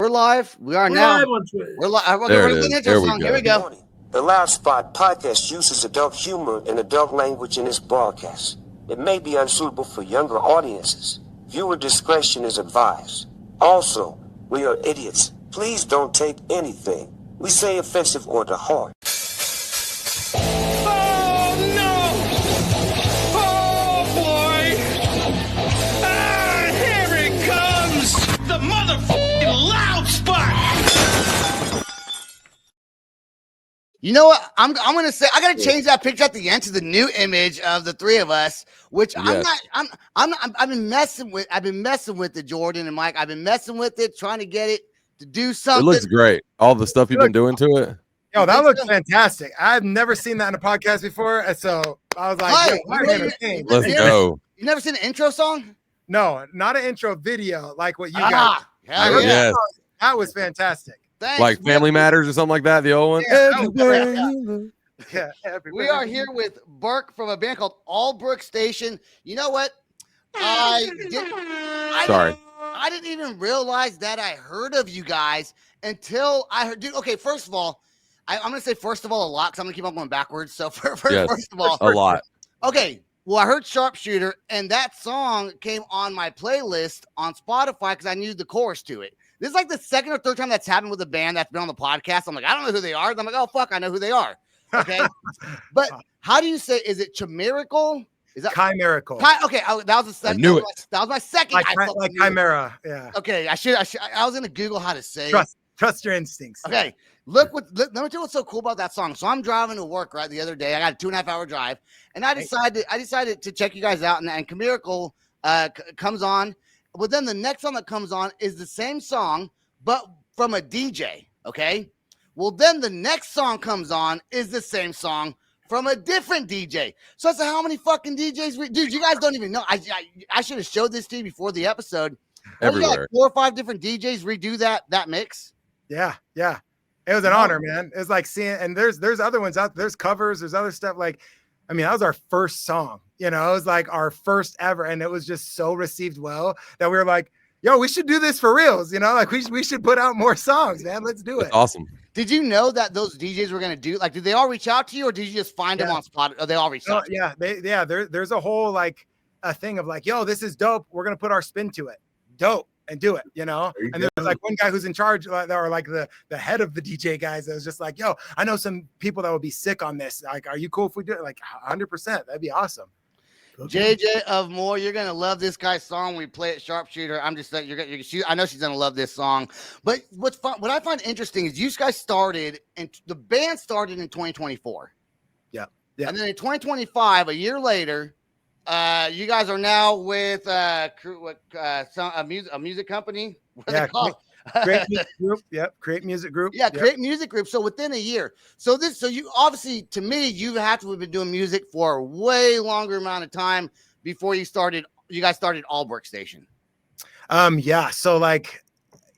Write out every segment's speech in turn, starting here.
we're live. We are We're now. live on Twitter. We're live. There We're it doing the is. intro There we song. go. Here we go. The Loud Spot podcast uses adult humor and adult language in its broadcast. It may be unsuitable for younger audiences. Viewer discretion is advised. Also, we are idiots. Please don't take anything we say offensive or to heart. Oh no! Oh boy! Ah, here it comes! The motherfucking Loud Spot! You know what? I'm gonna say I gotta change that picture at the end to the new image of the three of us, which Yes. I've been messing with it, Jordan and Mike. I've been messing with it, trying to get it to do something. It looks great. All the stuff you've been doing to it. Yo, that looks fantastic. I've never seen that in a podcast before, and so I was like, Hi, yo, I'm you- entertained. Let's go. You never seen an intro song? No, not an intro video like what you guys. Hell I heard yeah. that Yes. song. That was fantastic. Thanks. Like Family Matters or something like that. The old one. Yeah, Everywhere you look. Yeah, everywhere. We are here with Burke from a band called Allbrook Station. You know what? I didn't even realize that I heard of you guys until I heard. Dude, okay, first of all, I'm going to say first of all a lot because I'm going to keep on going backwards. So first of all, A lot. okay. Well, I heard Sharpshooter, and that song came on my playlist on Spotify because I knew the chorus to it. This is like the second or third time that's happened with a band that's been on the podcast. I'm like, I don't know who they are. And I'm like, oh, fuck, I know who they are. Okay. But how do you say, is it Chimerical? Is that Chimerical. Okay, that was the second. I knew it. That was my second. Like, I fucking like knew it. Chimera. Yeah. Okay, I was gonna Google how to say. Trust your instincts. Okay, let me tell you what's so cool about that song. So I'm driving to work right the other day. I got a 2.5 hour drive, and I decided to check you guys out, and Chimerical comes on. But then the next song that comes on is the same song, but from a DJ. Okay. Well, then the next song comes on is the same song from a different DJ. So I said, how many fucking DJs? Dude, you guys don't even know. I should have showed this to you before the episode. Everywhere. Like 4 or 5 different DJs redo that mix. Yeah. It was an honor, man. It was like seeing, and there's other ones out. There's covers. There's other stuff. Like, I mean, that was our first song. You know, it was like our first ever, and it was just so received well that we were like, yo, we should do this for reals. You know, like we should put out more songs, man. Let's do it. That's awesome. Did you know that those DJs were gonna do? Like, did they all reach out to you, or did you just find them on Spotify? Oh, they all reached out. Yeah, there's a whole like a thing of like, yo, this is dope. We're gonna put our spin to it. Dope. And do it, you know. And there's like one guy who's in charge, or like the head of the DJ guys, that was just like, yo, I know some people that would be sick on this. Like, are you cool if we do it? Like 100%. That'd be awesome. JJ of Moore, you're gonna love this guy's song. We play it Sharpshooter. I'm just saying, I know she's gonna love this song. But what I find interesting is you guys started, and the band started in 2024. Yeah. And then in 2025, a year later, you guys are now with a music company. What are they called? Create Music Group. Yep. Create Music Group. Yeah, Create Music Group. So within a year. So you obviously, to me, you have to have been doing music for a way longer amount of time before you guys started Allbrook Station. Yeah. So like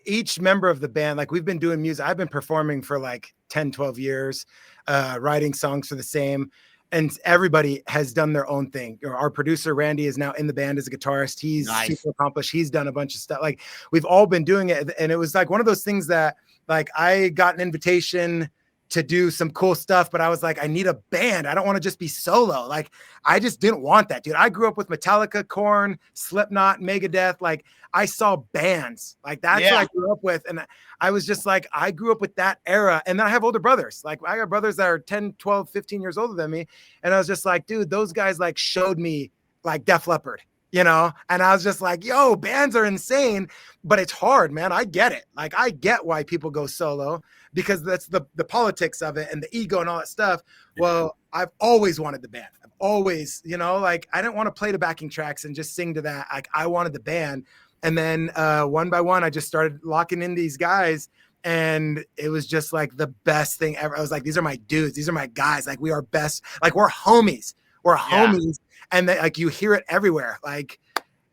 each member of the band, like we've been doing music. I've been performing for like 10, 12 years, writing songs for the same. And everybody has done their own thing. Our producer, Randy, is now in the band as a guitarist. He's super accomplished. He's done a bunch of stuff. Like, we've all been doing it. And it was like one of those things that, like, I got an invitation to do some cool stuff, but I was like, I need a band. I don't want to just be solo. Like, I just didn't want that, dude. I grew up with Metallica, Korn, Slipknot, Megadeth. Like, I saw bands. Like, that's what I grew up with. And I was just like, I grew up with that era. And then I have older brothers. Like, I got brothers that are 10, 12, 15 years older than me. And I was just like, dude, those guys like showed me like Def Leppard, you know? And I was just like, yo, bands are insane, but it's hard, man. I get it. Like, I get why people go solo, because that's the politics of it and the ego and all that stuff. Well, I've always wanted the band. I've always, you know, like, I didn't want to play the backing tracks and just sing to that. Like, I wanted the band. And then one by one, I just started locking in these guys, and it was just like the best thing ever. I was like, these are my dudes. These are my guys. Like, we are best. Like, we're homies. We're homies. And then, like, you hear it everywhere. Like,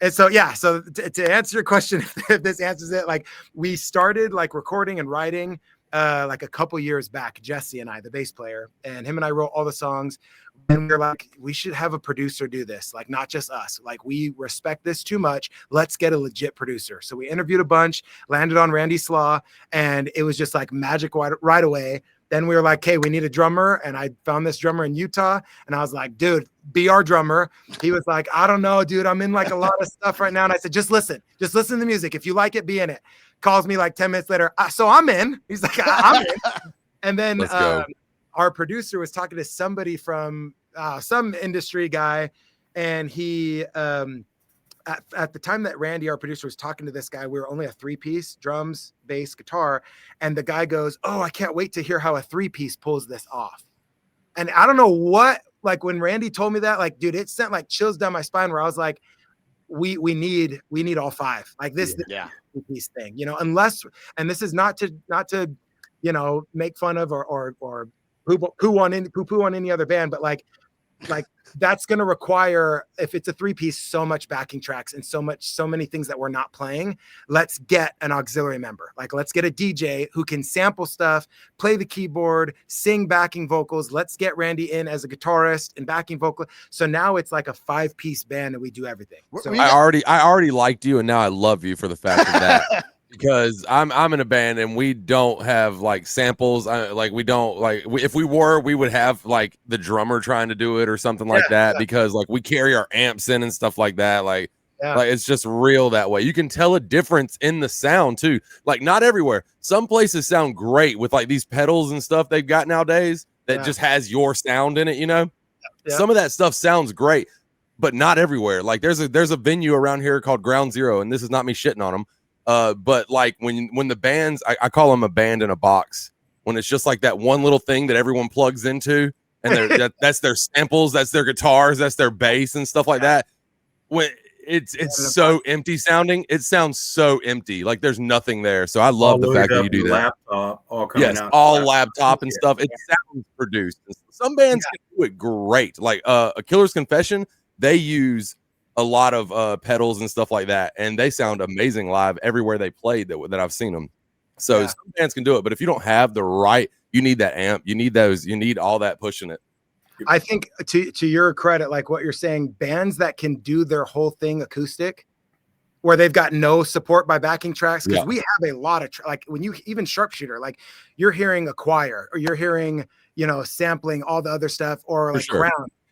and so, yeah. So to answer your question, if this answers it, like, we started like recording and writing like a couple years back, Jessie and I, the bass player, and him and I wrote all the songs. And we were like, we should have a producer do this, like not just us. Like we respect this too much. Let's get a legit producer. So we interviewed a bunch, landed on Randy Slaugh, and it was just like magic right away. Then we were like, hey, we need a drummer. And I found this drummer in Utah. And I was like, dude, be our drummer. He was like, I don't know, dude. I'm in like a lot of stuff right now. And I said, just listen to the music. If you like it, be in it. Calls me like 10 minutes later. So I'm in. He's like, I'm in. And then our producer was talking to somebody from some industry guy. And he, at the time that Randy, our producer, was talking to this guy, we were only a 3-piece, drums, bass, guitar. And the guy goes, oh, I can't wait to hear how a 3-piece pulls this off. And I don't know what, like when Randy told me that, like, dude, it sent like chills down my spine where I was like, we need all 5. Like this 3-piece thing, you know, unless, and this is not to, you know, make fun of or poo-poo on any other band, but like that's going to require, if it's a 3-piece, so much backing tracks and so many things that we're not playing. Let's get an auxiliary member. Like let's get a DJ who can sample stuff, play the keyboard, sing backing vocals. Let's get Randy in as a guitarist and backing vocal. So now it's like a 5-piece band and we do everything. So I already liked you, and now I love you for the fact of that. Because I'm in a band and we don't have like samples. We don't like, if we were, we would have like the drummer trying to do it or something like that, because like we carry our amps in and stuff like that. Like it's just real that way. You can tell a difference in the sound too. Like not everywhere. Some places sound great with like these pedals and stuff they've got nowadays that just has your sound in it, you know? Some of that stuff sounds great, but not everywhere. Like there's a venue around here called Ground Zero, and this is not me shitting on them. But like when the bands, I call them a band in a box, when it's just like that one little thing that everyone plugs into, and that's their samples, that's their guitars, that's their bass and stuff like that. When it's so empty sounding, it sounds so empty. Like there's nothing there. So I love the fact that you do that. Laptop, all laptop and stuff. It sounds produced. Some bands can do it great. Like A Killer's Confession, they use a lot of pedals and stuff like that, and they sound amazing live everywhere they played that I've seen them. So some bands can do it, but if you don't have the right, you need that amp, you need all that pushing it. I think to your credit, like what you're saying, bands that can do their whole thing acoustic, where they've got no support by backing tracks, because we have a lot of like when you even SHARPSHOOTER, like you're hearing a choir or you're hearing, you know, sampling all the other stuff, or like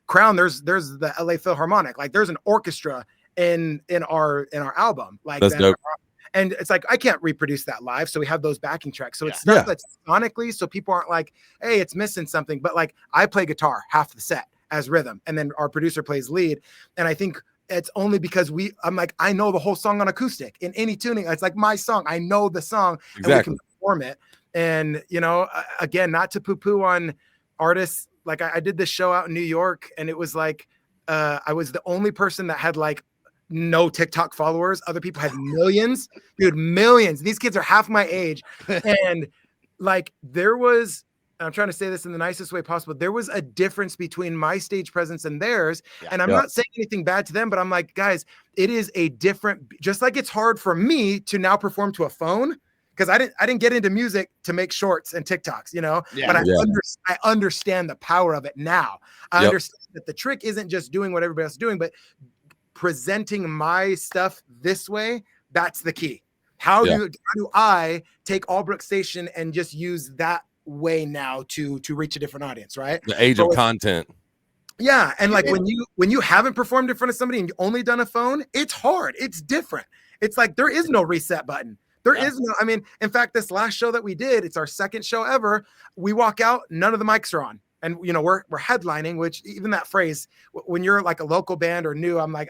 Crown, there's the LA Philharmonic, like there's an orchestra in our album, like that's dope. And it's like I can't reproduce that live, so we have those backing tracks. So it's stuff that's sonically, so people aren't like, hey, it's missing something. But like I play guitar half the set as rhythm, and then our producer plays lead. And I think it's only because I'm like, I know the whole song on acoustic in any tuning. It's like my song. I know the song, and we can perform it. And you know, again, not to poo-poo on artists. Like I did this show out in New York, and it was like I was the only person that had like no TikTok followers. Other people had millions, dude, millions. These kids are half my age. And like there was, I'm trying to say this in the nicest way possible, there was a difference between my stage presence and theirs. And I'm not saying anything bad to them, but I'm like, guys, it is a different, just like it's hard for me to now perform to a phone, because I didn't get into music to make shorts and TikToks, you know, but I understand the power of it now. I understand that the trick isn't just doing what everybody else is doing, but presenting my stuff this way. That's the key. How do I take Allbrook Station and just use that way now to reach a different audience, right? The age of content. Yeah. And like when you haven't performed in front of somebody and you only done a phone, it's hard. It's different. It's like there is no reset button. There is no, I mean, in fact, this last show that we did, it's our second show ever. We walk out, none of the mics are on. And, you know, we're headlining, which even that phrase, when you're like a local band or new, I'm like,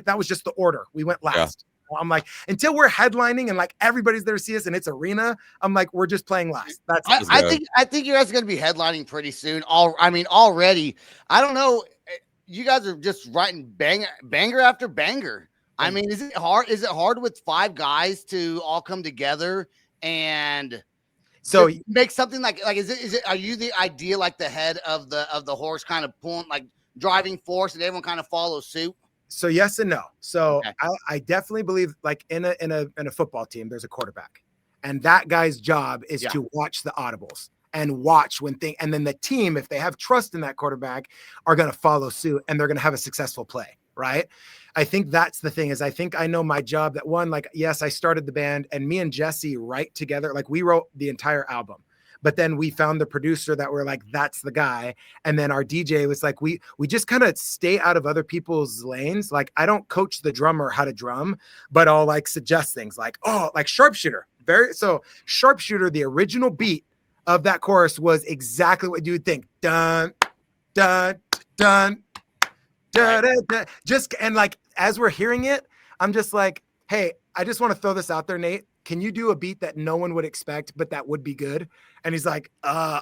that was just the order. We went last. I'm like, until we're headlining and like everybody's there to see us and it's arena, I'm like, we're just playing last. That's I think you guys are going to be headlining pretty soon. Already. I don't know. You guys are just writing banger after banger. I mean, is it hard? Is it hard with 5 guys to all come together and so make something like is it are you the idea, like the head of the horse, kind of pulling, like driving force, and everyone kind of follows suit? So yes and no. So I definitely believe, like in a football team, there's a quarterback, And that guy's job is Yeah. to watch the audibles and watch and then the team, if they have trust in that quarterback, are going to follow suit and they're going to have a successful play. Right. I think that's the thing is I think I know my job that one, like, yes, I started the band and me and Jessie write together. Like we wrote the entire album, but then we found the producer that were like, that's the guy. And then our DJ was like, we just kind of stay out of other people's lanes. Like I don't coach the drummer how to drum, but I'll like suggest things like, oh, like Sharpshooter. So Sharpshooter, the original beat of that chorus was exactly what you would think. Dun, dun, dun, dun, dun, dun. Just, and like, as we're hearing it, I'm just like, hey, I just want to throw this out there, Nate. Can you do a beat that no one would expect, but that would be good? And he's like,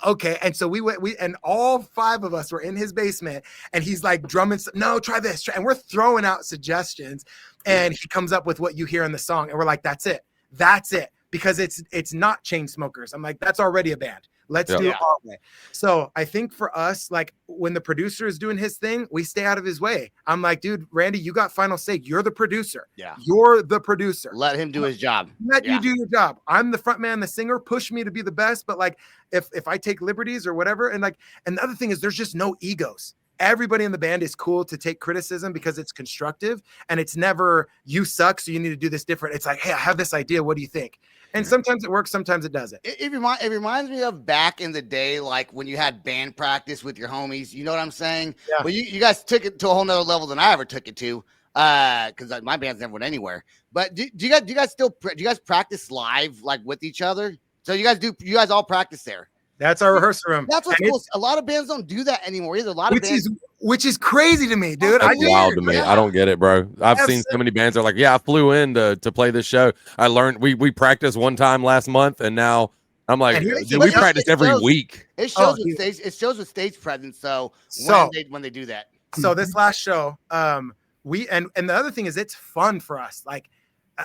okay. And so we and all 5 of us were in his basement and he's like drumming. No, try this. And we're throwing out suggestions and he comes up with what you hear in the song. And we're like, that's it. That's it. Because it's not Chainsmokers. I'm like, that's already a band. Let's do it our way. So I think for us, like when the producer is doing his thing, we stay out of his way. I'm like, dude, Randy, you got final say. You're the producer. Yeah. You're the producer. Let him do his job. Let you do your job. I'm the front man, the singer. Push me to be the best. But like, if I take liberties or whatever, and the other thing is there's just no egos. Everybody in the band is cool to take criticism because it's constructive and it's never you suck, so you need to do this different. It's like, hey, I have this idea. What do you think? And sometimes it works, sometimes it doesn't. It reminds me of back in the day, like when you had band practice with your homies. You know what I'm saying? Yeah. But you guys took it to a whole nother level than I ever took it to, because my band's never went anywhere. But do you guys practice live, like with each other? So you guys all practice there? That's our rehearsal room. That's what's cool. A lot of bands don't do that anymore either. Which is crazy to me, dude. That's wild to me. I don't get it, bro. I've seen so many bands that are like, yeah, I flew in to play this show. I learned we practiced one time last month, and now I'm like, dude, we practice every week. It shows with stage presence. So when they do that. So this last show, we and the other thing is it's fun for us. Like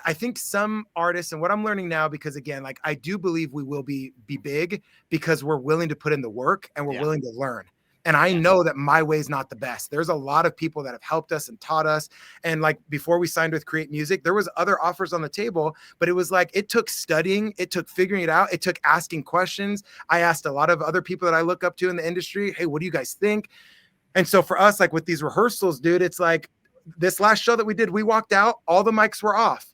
I think some artists, and what I'm learning now, because again, like I do believe we will be big because we're willing to put in the work and we're willing to learn. And I know that my way is not the best. There's a lot of people that have helped us and taught us. And like before we signed with Create Music, there was other offers on the table, but it was like, it took studying, it took figuring it out. It took asking questions. I asked a lot of other people that I look up to in the industry, hey, what do you guys think? And so for us, like with these rehearsals, dude, it's like this last show that we did, we walked out, all the mics were off.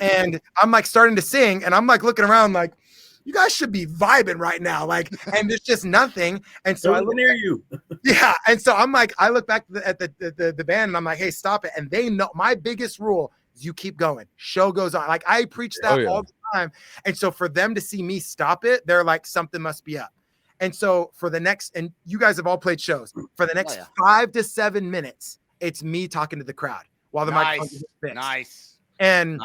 And I'm like starting to sing and I'm like looking around like, you guys should be vibing right now. Like, and there's just nothing. And so I look near you. Yeah. And so I'm like, I look back at the band and I'm like, hey, stop it. And they know my biggest rule is you keep going. Show goes on. Like I preach that all the time. And so for them to see me stop it, they're like, something must be up. And so for the next, and you guys have all played shows, for the next 5 to 7 minutes, it's me talking to the crowd while the microphone is fixed. And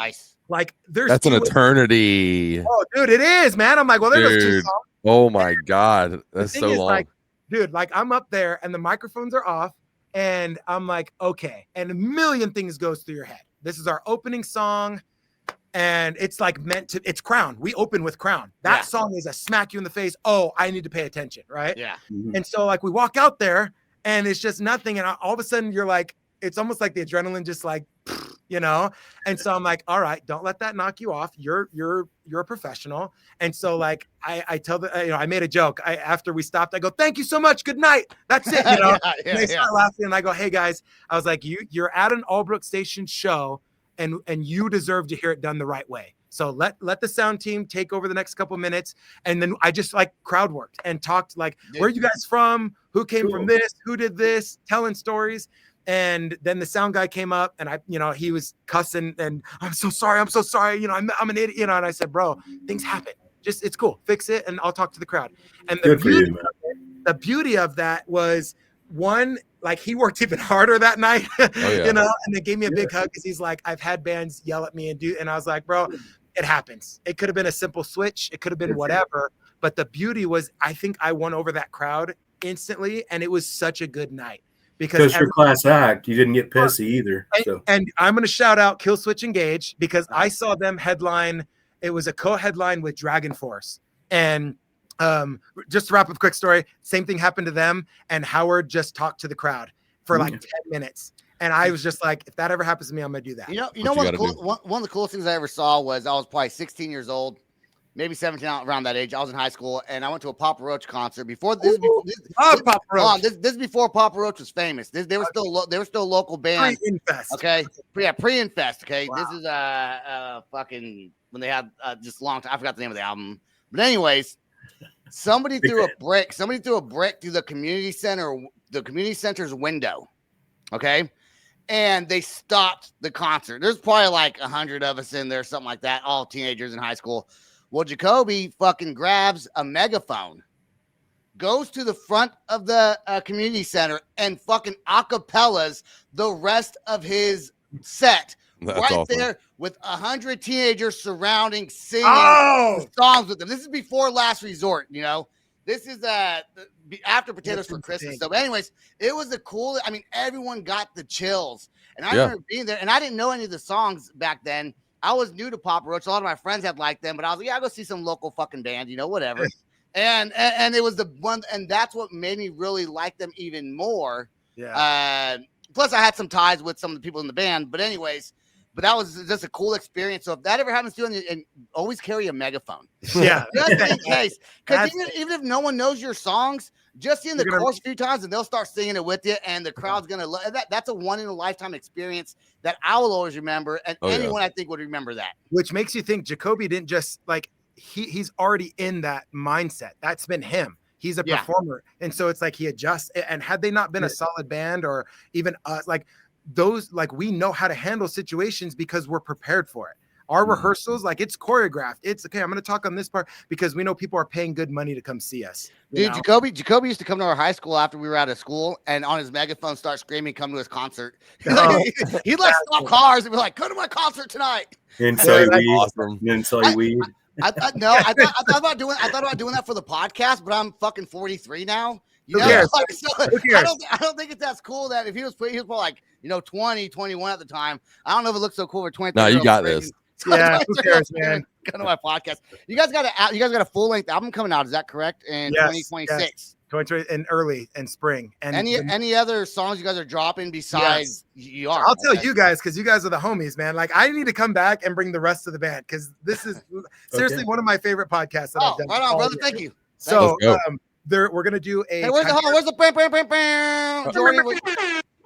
like that's an eternity. Oh, dude, it is, man. I'm like, well, there's 2 songs. Oh my God. That's so long. Like, dude, like I'm up there and the microphones are off and I'm like, okay. And a million things goes through your head. This is our opening song. And it's like it's Crown. We open with Crown. That song is a smack you in the face. Oh, I need to pay attention. Right. Yeah. Mm-hmm. And so like we walk out there and it's just nothing. And all of a sudden you're like, it's almost like the adrenaline just like, you know? And so I'm like, all right, don't let that knock you off. You're a professional. And so like, I tell I made a joke. After we stopped, I go, thank you so much. Good night. That's it. You know, and they start laughing and I go, hey guys, I was like, you're at an Allbrook Station show and you deserve to hear it done the right way. So let the sound team take over the next couple minutes. And then I just like crowd worked and talked like, where are you guys from? Who came from this? Who did this? Telling stories. And then the sound guy came up and he was cussing and I'm so sorry. You know, I'm an idiot, you know, and I said, bro, things happen. Just, it's cool. Fix it. And I'll talk to the crowd. And the beauty of that was one, like he worked even harder that night, you know, and they gave me a big hug because he's like, I've had bands yell at me and I was like, bro, it happens. It could have been a simple switch. It could have been whatever. But the beauty was, I think I won over that crowd instantly. And it was such a good night. Because your class act, you didn't get pissy either. So. And I'm going to shout out Kill Switch Engage because I saw them headline. It was a co-headline with Dragon Force. And just to wrap up a quick story, same thing happened to them. And Howard just talked to the crowd for like 10 minutes. And I was just like, if that ever happens to me, I'm going to do that. You know one of the coolest things I ever saw was I was probably 16 years old. maybe 17 around that age. I was in high school, and I went to a Papa Roach concert before this. Papa Roach. This is before Papa Roach was famous. They were still a local band. Pre-Infest. Okay, pre-Infest. Okay, Wow. this is fucking when they had just long time. I forgot the name of the album, but anyways, somebody threw a brick through the community center's window. Okay. And they stopped the concert. There's probably like 100 of us in there, something like that, all teenagers in high school. Well, Jacoby fucking grabs a megaphone, goes to the front of the community center, and fucking acapellas the rest of his set. That's right awesome. there with 100 teenagers surrounding, singing Oh! songs with them. This is before Last Resort, you know. This is after Potatoes That's for Christmas. insane. So, but anyways, it was I mean, everyone got the chills. And I Yeah. remember being there, and I didn't know any of the songs back then. I was new to Papa Roach. A lot of my friends had liked them, but I was like, yeah, I'll go see some local fucking band, you know, whatever. and it was the one, and that's what made me really like them even more. Yeah. Plus, I had some ties with some of the people in the band. But anyways, but that was just a cool experience. So if that ever happens to you, and always carry a megaphone. Yeah. Just in case. Because That's- even if no one knows your songs, just seeing the You're gonna- chorus a few times and they'll start singing it with you, and the crowd's gonna love that. That's a one-in-a-lifetime experience that I will always remember, and Oh, yeah. anyone I think would remember that. Which makes you think Jacoby didn't just like he's already in that mindset. That's been him. He's a Yeah. performer. And so it's like he adjusts. And had they not been a solid band or even us, like those, like we know how to handle situations because we're prepared for it. Our rehearsals, like it's choreographed. It's okay. I'm going to talk on this part because we know people are paying good money to come see us. you Dude, know? Jacoby used to come to our high school after we were out of school, and on his megaphone start screaming, "Come to his concert." Oh. He'd like stop cars and be like, "Come to my concert tonight." And sell you That's weed. awesome. And then sell you weed. I thought about doing that for the podcast, but I'm fucking 43 now. You Who know, cares? like, so Who cares? I don't think it's as cool that if he was probably like, 20, 21 at the time. I don't know if it looks so cool for 23. No, you got this. Yeah, who cares, man? Come to my podcast. You guys got a full length album coming out. Is that correct? In Yes, 2026. yes. 2020 in early and spring. And Any other songs you guys are dropping besides you are? I'll tell Okay. you guys because you guys are the homies, man. Like I need to come back and bring the rest of the band because this is seriously one of my favorite podcasts that Oh, I've done. right on, all brother. year. Thank you. So Let's we're gonna do a. Hey, where's the bam, bam, bam, bam? Jordy,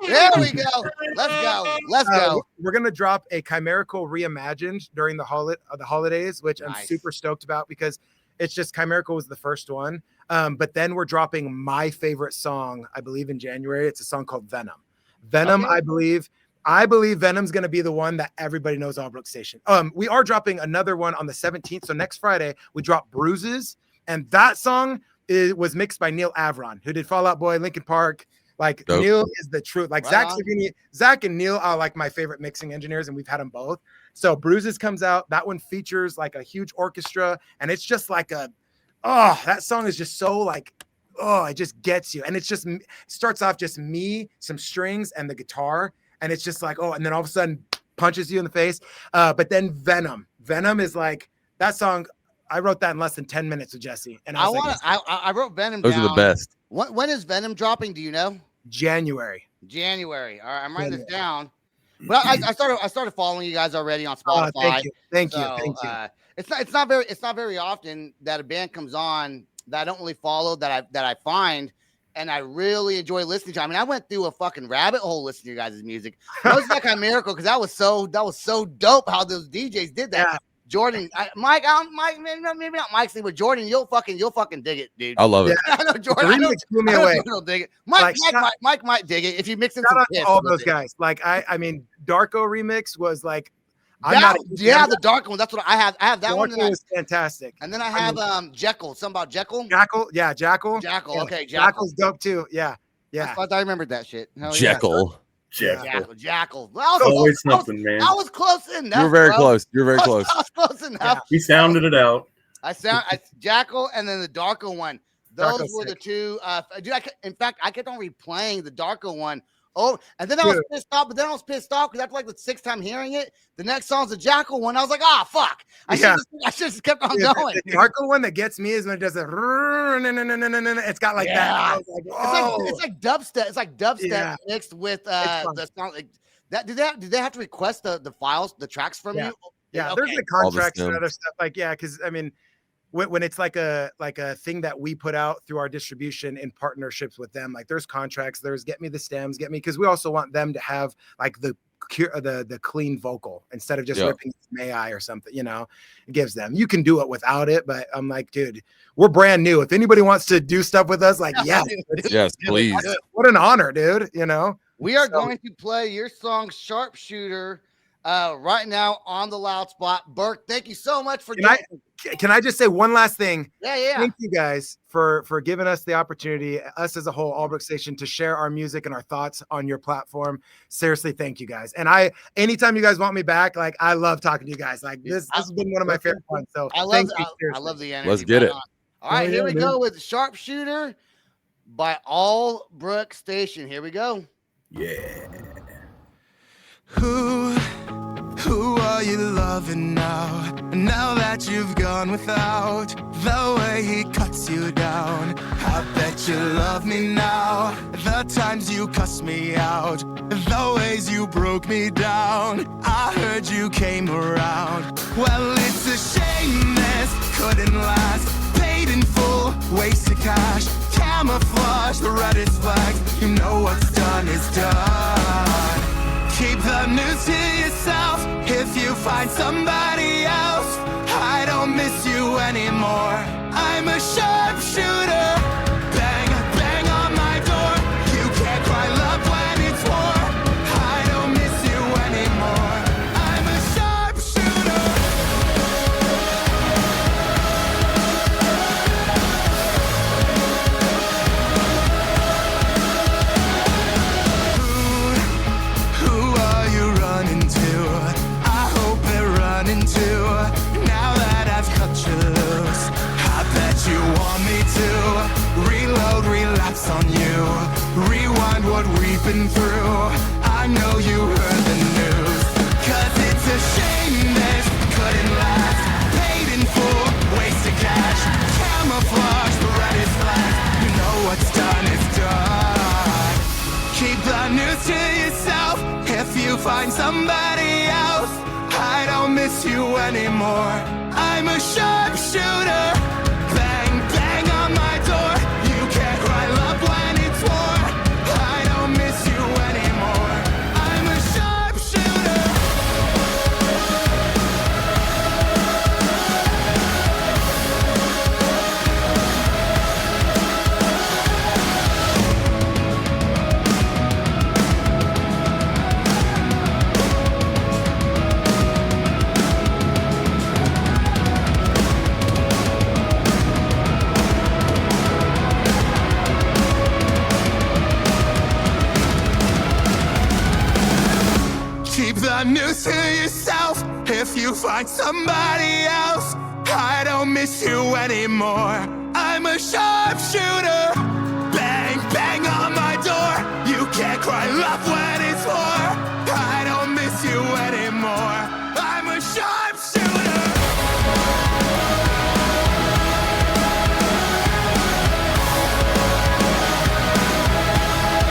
there we go. Let's go. We're gonna drop a Chimerical reimagined during the holidays, which I'm Nice. super stoked about because it's just Chimerical was the first one. But then we're dropping my favorite song, I believe, in January. It's a song called Venom. Venom, Okay. I believe Venom's gonna be the one that everybody knows Allbrook Station. We are dropping another one on the 17th. So next Friday we drop Bruises, and that song was mixed by Neil Avron, who did Fall Out Boy, Linkin Park. Like Dope. Neil is the truth. Like Right on. Zach and Neil are like my favorite mixing engineers, and we've had them both. So Bruises comes out. That one features like a huge orchestra, and it's just like that song is just so like, it just gets you. And it's just starts off just me, some strings, and the guitar, and it's just like, and then all of a sudden punches you in the face. But then Venom is like that song. I wrote that in less than 10 minutes with Jessie, and I wrote Venom Those down. are the best. When is Venom dropping? Do you know? January. January. All right, I'm writing this down. But I started following you guys already on Spotify. Thank you. It's not very often that a band comes on that I don't really follow that I find and I really enjoy listening to. I mean, I went through a fucking rabbit hole listening to your guys' music. It was like Chimerical because that was so dope how those DJs did that. Yeah. Jordan, Mike, maybe not Mike's thing, but Jordan, you'll fucking dig it, dude. I love it. I know Jordan. The I know remix blew me Jordan away. will dig it. Like, Mike might dig it if you mix in Shout some out piss to all with those it. guys. Like I mean, Darko remix was like, The dark one. That's what I have. I have that one. Darko was fantastic. And then I have Jekyll. Something about Jekyll. Jackal. Yeah. Jackal. Yeah. Okay, Jackal. Jackal's dope too. Yeah. I thought I remembered that shit. Hell yeah. Jekyll. Jackal. Well, Always something, man. I was close enough. You were very bro. close. You're very close. I was close enough. We sounded it out. I Jackal and then the Darko one. Those Darko's were the sick. two. Dude, in fact, I kept on replaying the Darko one. Oh, and then I was pissed off. But then I was pissed off because after like the sixth time hearing it, the next song's the Jackal one. I was like, fuck! I should have just kept on going. The Darko one that gets me is when it does it's got like that. I was like, It's like dubstep. It's like dubstep mixed with fun. the song. Like that. Did they have to request the files, the tracks from you? Yeah, Okay. there's the All the contracts and stems. other stuff. Like, because I mean, when it's like a thing that we put out through our distribution in partnerships with them, like there's contracts, there's get me the stems, because we also want them to have like the clean vocal instead of just ripping May I or something, you know. It gives them, you can do it without it, but I'm like, dude, we're brand new. If anybody wants to do stuff with us, like, yes, please. What an honor, dude. You know, we are going to play your song Sharpshooter right now on the loud spot. Burke, thank you so much for Can I just say one last thing? Yeah. Thank you guys for giving us the opportunity, us as a whole, Allbrook Station, to share our music and our thoughts on your platform. Seriously, thank you guys. And anytime you guys want me back, like, I love talking to you guys. Like this has been one of my favorite ones. So I love the energy. Let's get it. All right, here we go with Sharpshooter by Allbrook Station. Here we go. Yeah. Who are you loving now? Now that you've gone without the way he cuts you down. I bet you love me now. The times you cussed me out, the ways you broke me down. I heard you came around. Well, it's a shame this couldn't last. Paid in full, wasted cash, camouflage the reddest flags. You know what's done is done. Keep the news to yourself. If you find somebody else, I don't miss you anymore. I'm a sharpshooter. Bang, bang on my door. You can't cry love when it's war. I don't miss you anymore. I'm a sharpshooter. Who are you running to? I hope they're running too. Now that I've cut you loose, I bet you want me to reload, relapse on you, rewind what we've been through. I know you heard the news, 'cause it's a shame this couldn't last. Paid in full, wasted cash, camouflage the reddest flag. You know what's done is done. Keep the news to yourself. If you find somebody else, I don't miss you anymore. I'm a sharpshooter. Bang, bang on my door. You can't cry love when it's war. I don't miss you anymore. I'm a sharpshooter. Keep the news to yourself. If you find somebody else, I don't miss you anymore. I'm a sharpshooter. Bang, bang on my door. You can't cry love when it's war. I don't miss you anymore. I'm a sharpshooter.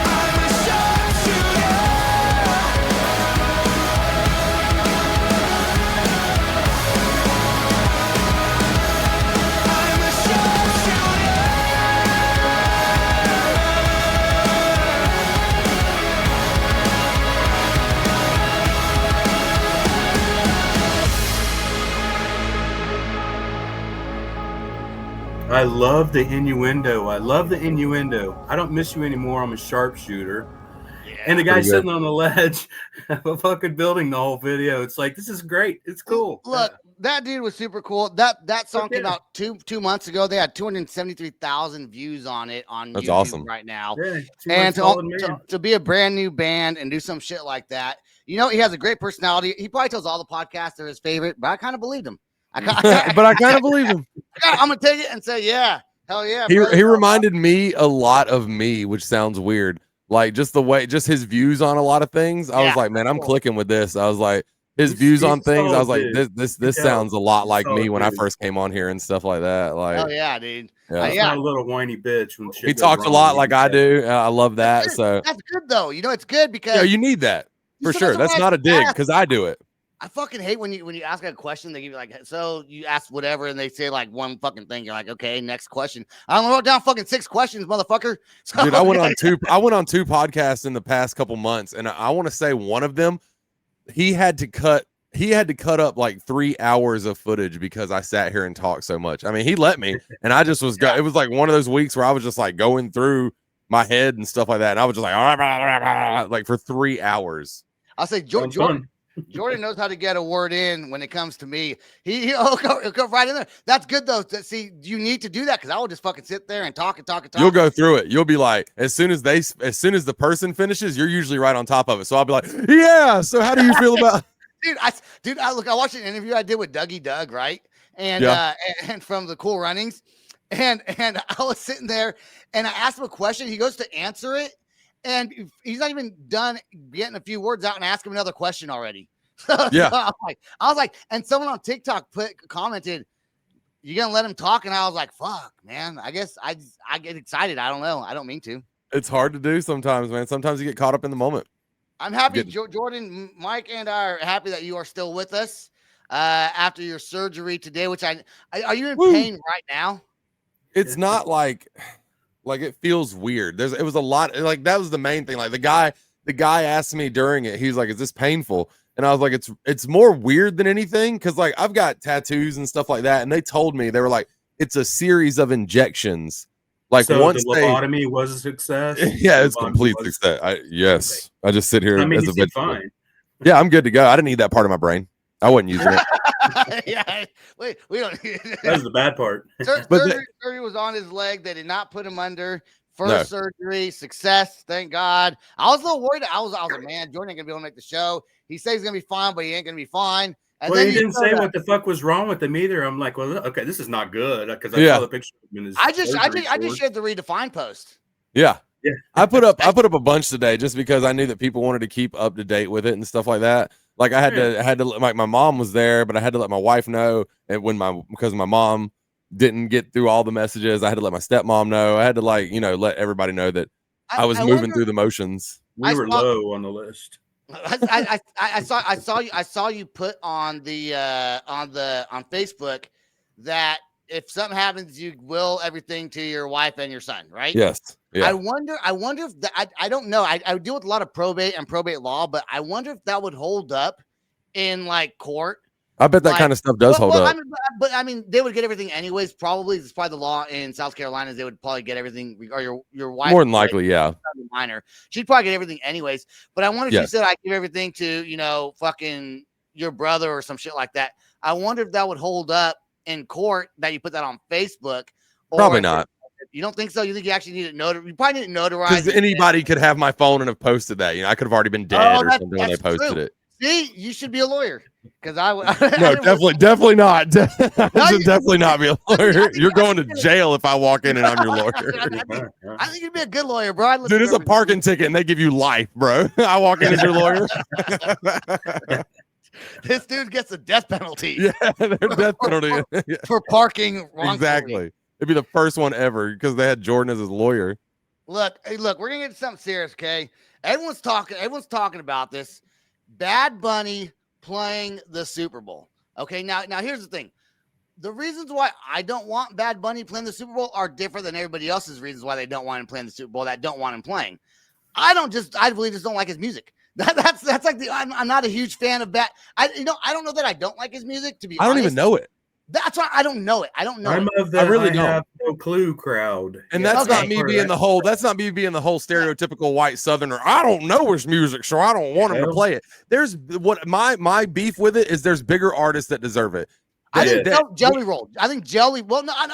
I'm a sharpshooter. I'm a sharpshooter. I love the innuendo. I don't miss you anymore. I'm a sharpshooter. And the guy Pretty good. sitting on the ledge of a fucking building the whole video. It's like, this is great. It's cool. Look, that dude was super cool. That song came out two months ago. They had 273,000 views on it on That's YouTube awesome. right now. Yeah, And to be a brand new band and do some shit like that, you know, he has a great personality. He probably tells all the podcasts they're his favorite, but I kind of believed him. But I kind of believe him. I'm gonna take it and say, yeah, hell yeah. He brother. reminded me a lot of me, which sounds weird. Like just the way, just his views on a lot of things. I was like, man, I'm clicking with this. I was like, his views on things. I was like, this sounds a lot like me when I first came on here and stuff like that. Like, oh yeah, dude. Yeah. He's not a little whiny bitch. When shit He goes talks a wrong, lot he like can I say do. I love that. So That's good though. You know, it's good because yeah, you need that for sure. That's not a dig because I do it. I fucking hate when you ask a question, they give you like, so you ask whatever, and they say like one fucking thing. You're like, okay, next question. I only wrote down fucking 6 questions, motherfucker. So, Dude, I went on 2 podcasts in the past couple months, and I want to say one of them, he had to cut up like 3 hours of footage because I sat here and talked so much. I mean, he let me, and I just was it was like one of those weeks where I was just like going through my head and stuff like that, and I was just like for 3 hours. I'll say Jordan knows how to get a word in when it comes to me. He'll go right in there. That's good though. See, you need to do that because I will just fucking sit there and talk and talk and talk. You'll go through it. You'll be like, as soon as the person finishes, you're usually right on top of it. So I'll be like, yeah. So how do you feel about? Dude, I watched an interview I did with Dougie Doug, right? And and from the Cool Runnings, and I was sitting there and I asked him a question. He goes to answer it. And he's not even done getting a few words out and ask him another question already. Yeah. So I was like, and someone on TikTok commented, "You gonna let him talk?" And I was like, "Fuck, man. I guess I get excited. I don't know. I don't mean to." It's hard to do sometimes, man. Sometimes you get caught up in the moment. I'm happy, Jordan, Mike, and I are happy that you are still with us after your surgery today. Which are you in pain right now? It's not like it feels weird. It was a lot. Like that was the main thing. Like the guy asked me during it. He was like, "Is this painful?" And I was like, "It's more weird than anything." Because like I've got tattoos and stuff like that, and they told me, they were like, "It's a series of injections." Like so once the lobotomy was a success. Yeah, it's complete success. Yes, I just sit here as a vegetable. Fine. Yeah, I'm good to go. I didn't need that part of my brain. I wasn't using it. Yeah, we don't. That's the bad part. Surgery was on his leg. They did not put him under. First surgery, success. Thank God. I was a little worried. I was like, man, Jordan ain't gonna be able to make the show. He says he's gonna be fine, but he ain't gonna be fine. And well, he didn't say what the fuck was wrong with him either. I'm like, well, okay, this is not good because I saw the picture of him in his I just shared the Redefine post. Yeah. I put up a bunch today just because I knew that people wanted to keep up to date with it and stuff like that. Like I had to like my mom was there, but I had to let my wife know, and because my mom didn't get through all the messages, I had to let my stepmom know. I had to let everybody know that I was moving through the motions. We were low on the list. I saw you put on on Facebook that if something happens, you will everything to your wife and your son, right? Yes. Yeah. I wonder if I don't know. I deal with a lot of probate and probate law, but I wonder if that would hold up in like court. I bet that kind of stuff does hold up. I mean, they would get everything anyways. Probably it's probably the law in South Carolina. They would probably get everything, or your wife. More than likely, yeah. Minor, she'd probably get everything anyways. But I wonder if you said I give everything to fucking your brother or some shit like that. I wonder if that would hold up in court that you put that on Facebook. Probably not. You don't think so? You think you actually need it notarized? You probably need it notarized. Because anybody could have my phone and have posted that. I could have already been dead or something when they posted it. See, you should be a lawyer because I would. No, definitely not. I should definitely not be a lawyer. You're going to jail if I walk in and I'm your lawyer. I think you'd be a good lawyer, bro. Dude, it's a parking ticket and they give you life, bro. I walk in as your lawyer. This dude gets a death penalty. Yeah, death penalty for parking wrongfully. Exactly. It'd be the first one ever because they had Jordan as his lawyer. Look, we're gonna get something serious, okay? Everyone's talking about this. Bad Bunny playing the Super Bowl. Okay, now here's the thing. The reasons why I don't want Bad Bunny playing the Super Bowl are different than everybody else's reasons why they don't want him playing the Super Bowl that don't want him playing. I really just don't like his music. That's like I'm not a huge fan of Bad. I don't know that I don't like his music, to be honest. I don't even know it. That's why I don't know it. I don't know. I'm of the I really don't have no clue crowd. And that's not me being the whole. That's not me being the whole stereotypical white Southerner. I don't know his music, so I don't want him to play it. There's what my beef with it is. There's bigger artists that deserve it. I think Jelly Roll. I think Jelly. Well, no, I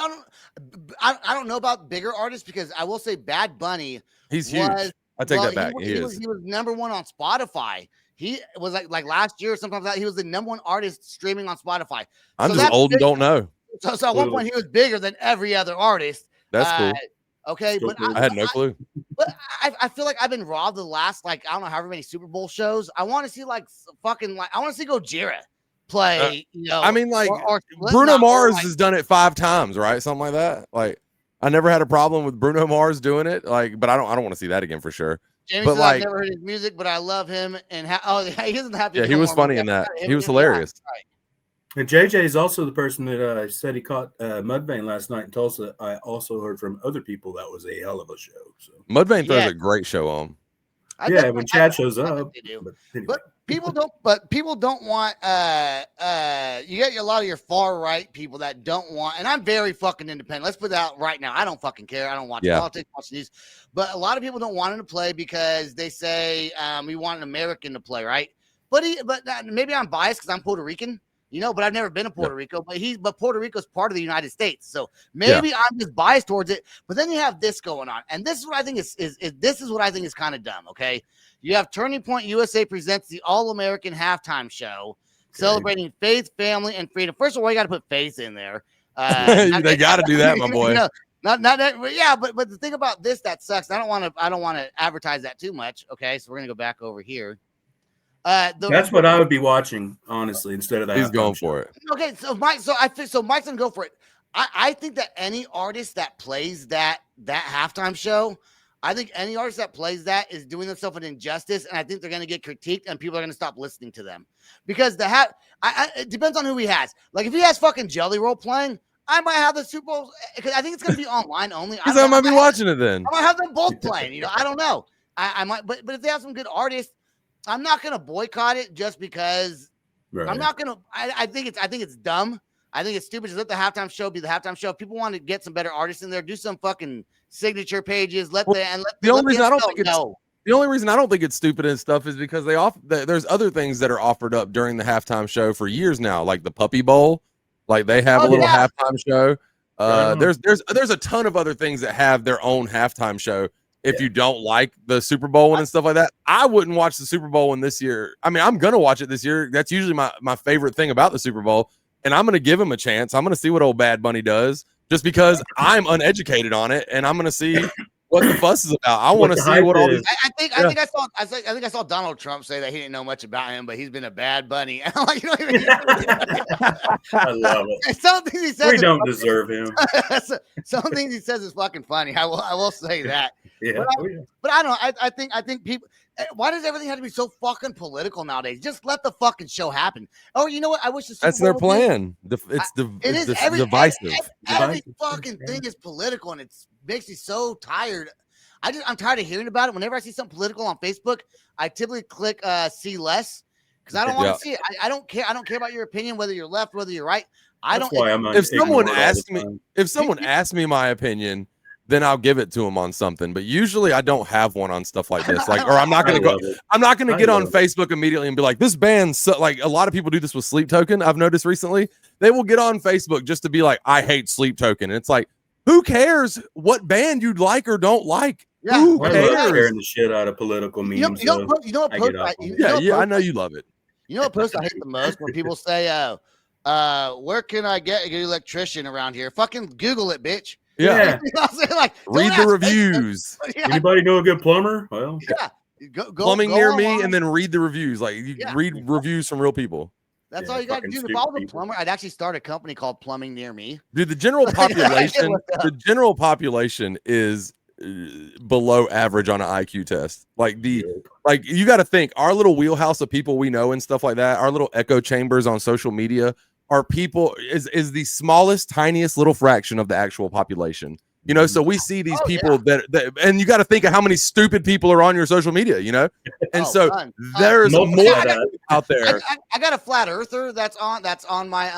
don't know about bigger artists because I will say Bad Bunny. He's huge. I take that back. He was #1 on Spotify. He was like last year or something like that. He was the #1 artist streaming on Spotify. I'm just old and don't know. So at one point he was bigger than every other artist. That's cool. Okay, but I had no clue. But I feel like I've been robbed the last I don't know however many Super Bowl shows. I want to see I want to see Gojira play. I mean, Bruno Mars has done it 5 times, right? Something like that. Like I never had a problem with Bruno Mars doing it. But I don't want to see that again for sure. Jamie But says like, I've never heard his music, but I love him. And he doesn't have to. yeah, he was funny in that. He was hilarious. And JJ is also the person that said he caught Mudvayne last night in Tulsa. I also heard from other people that was a hell of a show. So Mudvayne throws a great show on. when Chad shows up. But people don't. But people don't want. You get a lot of your far right people that don't want. And I'm very fucking independent. Let's put that out right now. I don't fucking care. I don't watch politics, watch news. But a lot of people don't want him to play because they say we want an American to play, right? But maybe I'm biased because I'm Puerto Rican. But I've never been to Puerto Rico, but Puerto Rico is part of the United States. So maybe I'm just biased towards it. But then you have this going on. And this is what I think is kind of dumb. Okay. You have Turning Point USA presents the All-American Halftime Show celebrating faith, family, and freedom. First of all, you got to put faith in there. They got to do that, my boy. Not that, but the thing about this that sucks. I don't want to advertise that too much. Okay. So we're going to go back over here. That's what I would be watching, honestly, instead of that. He's going for it. Okay, so Mike's gonna go for it. I think that any artist that plays that halftime show, I think any artist that plays that is doing themselves an injustice, and I think they're gonna get critiqued, and people are gonna stop listening to them because it depends on who he has. Like if he has fucking Jelly Roll playing, I might have the Super Bowl because I think it's gonna be online only. Because I might be watching it then. I might have them both playing. I don't know. I might, but if they have some good artists. I'm not gonna boycott it just because I'm not gonna. I think it's dumb. I think it's stupid. Just let the halftime show be the halftime show. If people want to get some better artists in there, do some fucking signature pages. The only reason I don't think it's stupid and stuff is because there's other things that are offered up during the halftime show for years now, like the Puppy Bowl. Like they have a little halftime show. There's a ton of other things that have their own halftime show. If you don't like the Super Bowl one and stuff like that, I wouldn't watch the Super Bowl one this year. I mean, I'm going to watch it this year. That's usually my favorite thing about the Super Bowl. And I'm going to give him a chance. I'm going to see what old Bad Bunny does just because I'm uneducated on it. And I'm going to see what the fuss is about. I want to see what all these. I think I saw Donald Trump say that he didn't know much about him, but he's been a Bad Bunny. I love it. Some things he says we don't deserve him. Some things he says is fucking funny. I will say that. Yeah. But I don't know. I think people. Why does everything have to be so fucking political nowadays? Just let the fucking show happen. Oh, you know what? I wish the Super That's Bowl their plan. It's divisive. Every fucking thing is political, and it makes me so tired. I'm tired of hearing about it. Whenever I see something political on Facebook, I typically click see less because I don't want to see it. I don't care. I don't care about your opinion, whether you're left, whether you're right. If someone asks me my opinion, then I'll give it to them on something. But usually I don't have one on stuff like this. I'm not going to get on Facebook immediately and be like, this band, like a lot of people do this with Sleep Token. I've noticed recently they will get on Facebook just to be like, I hate Sleep Token. And it's like, who cares what band you'd like or don't like? Yeah. Who I cares? love sharing the shit out of political memes. I know you love it. You know what post I hate the most? When people say, where can I get an electrician around here? Fucking Google it, bitch. Yeah. You know what I'm saying? Like, read the reviews. Anybody know a good plumber? Well, plumbing near me, and then read the reviews. Like read reviews from real people. That's all you got to do. If I was a plumber, I'd actually start a company called Plumbing Near Me. Dude, the general population is below average on an IQ test. Like you got to think our little wheelhouse of people we know and stuff like that. Our little echo chambers on social media. Are people is the smallest, tiniest little fraction of the actual population, so we see these people that and you got to think of how many stupid people are on your social media, and there's more out there. I got a flat earther that's on my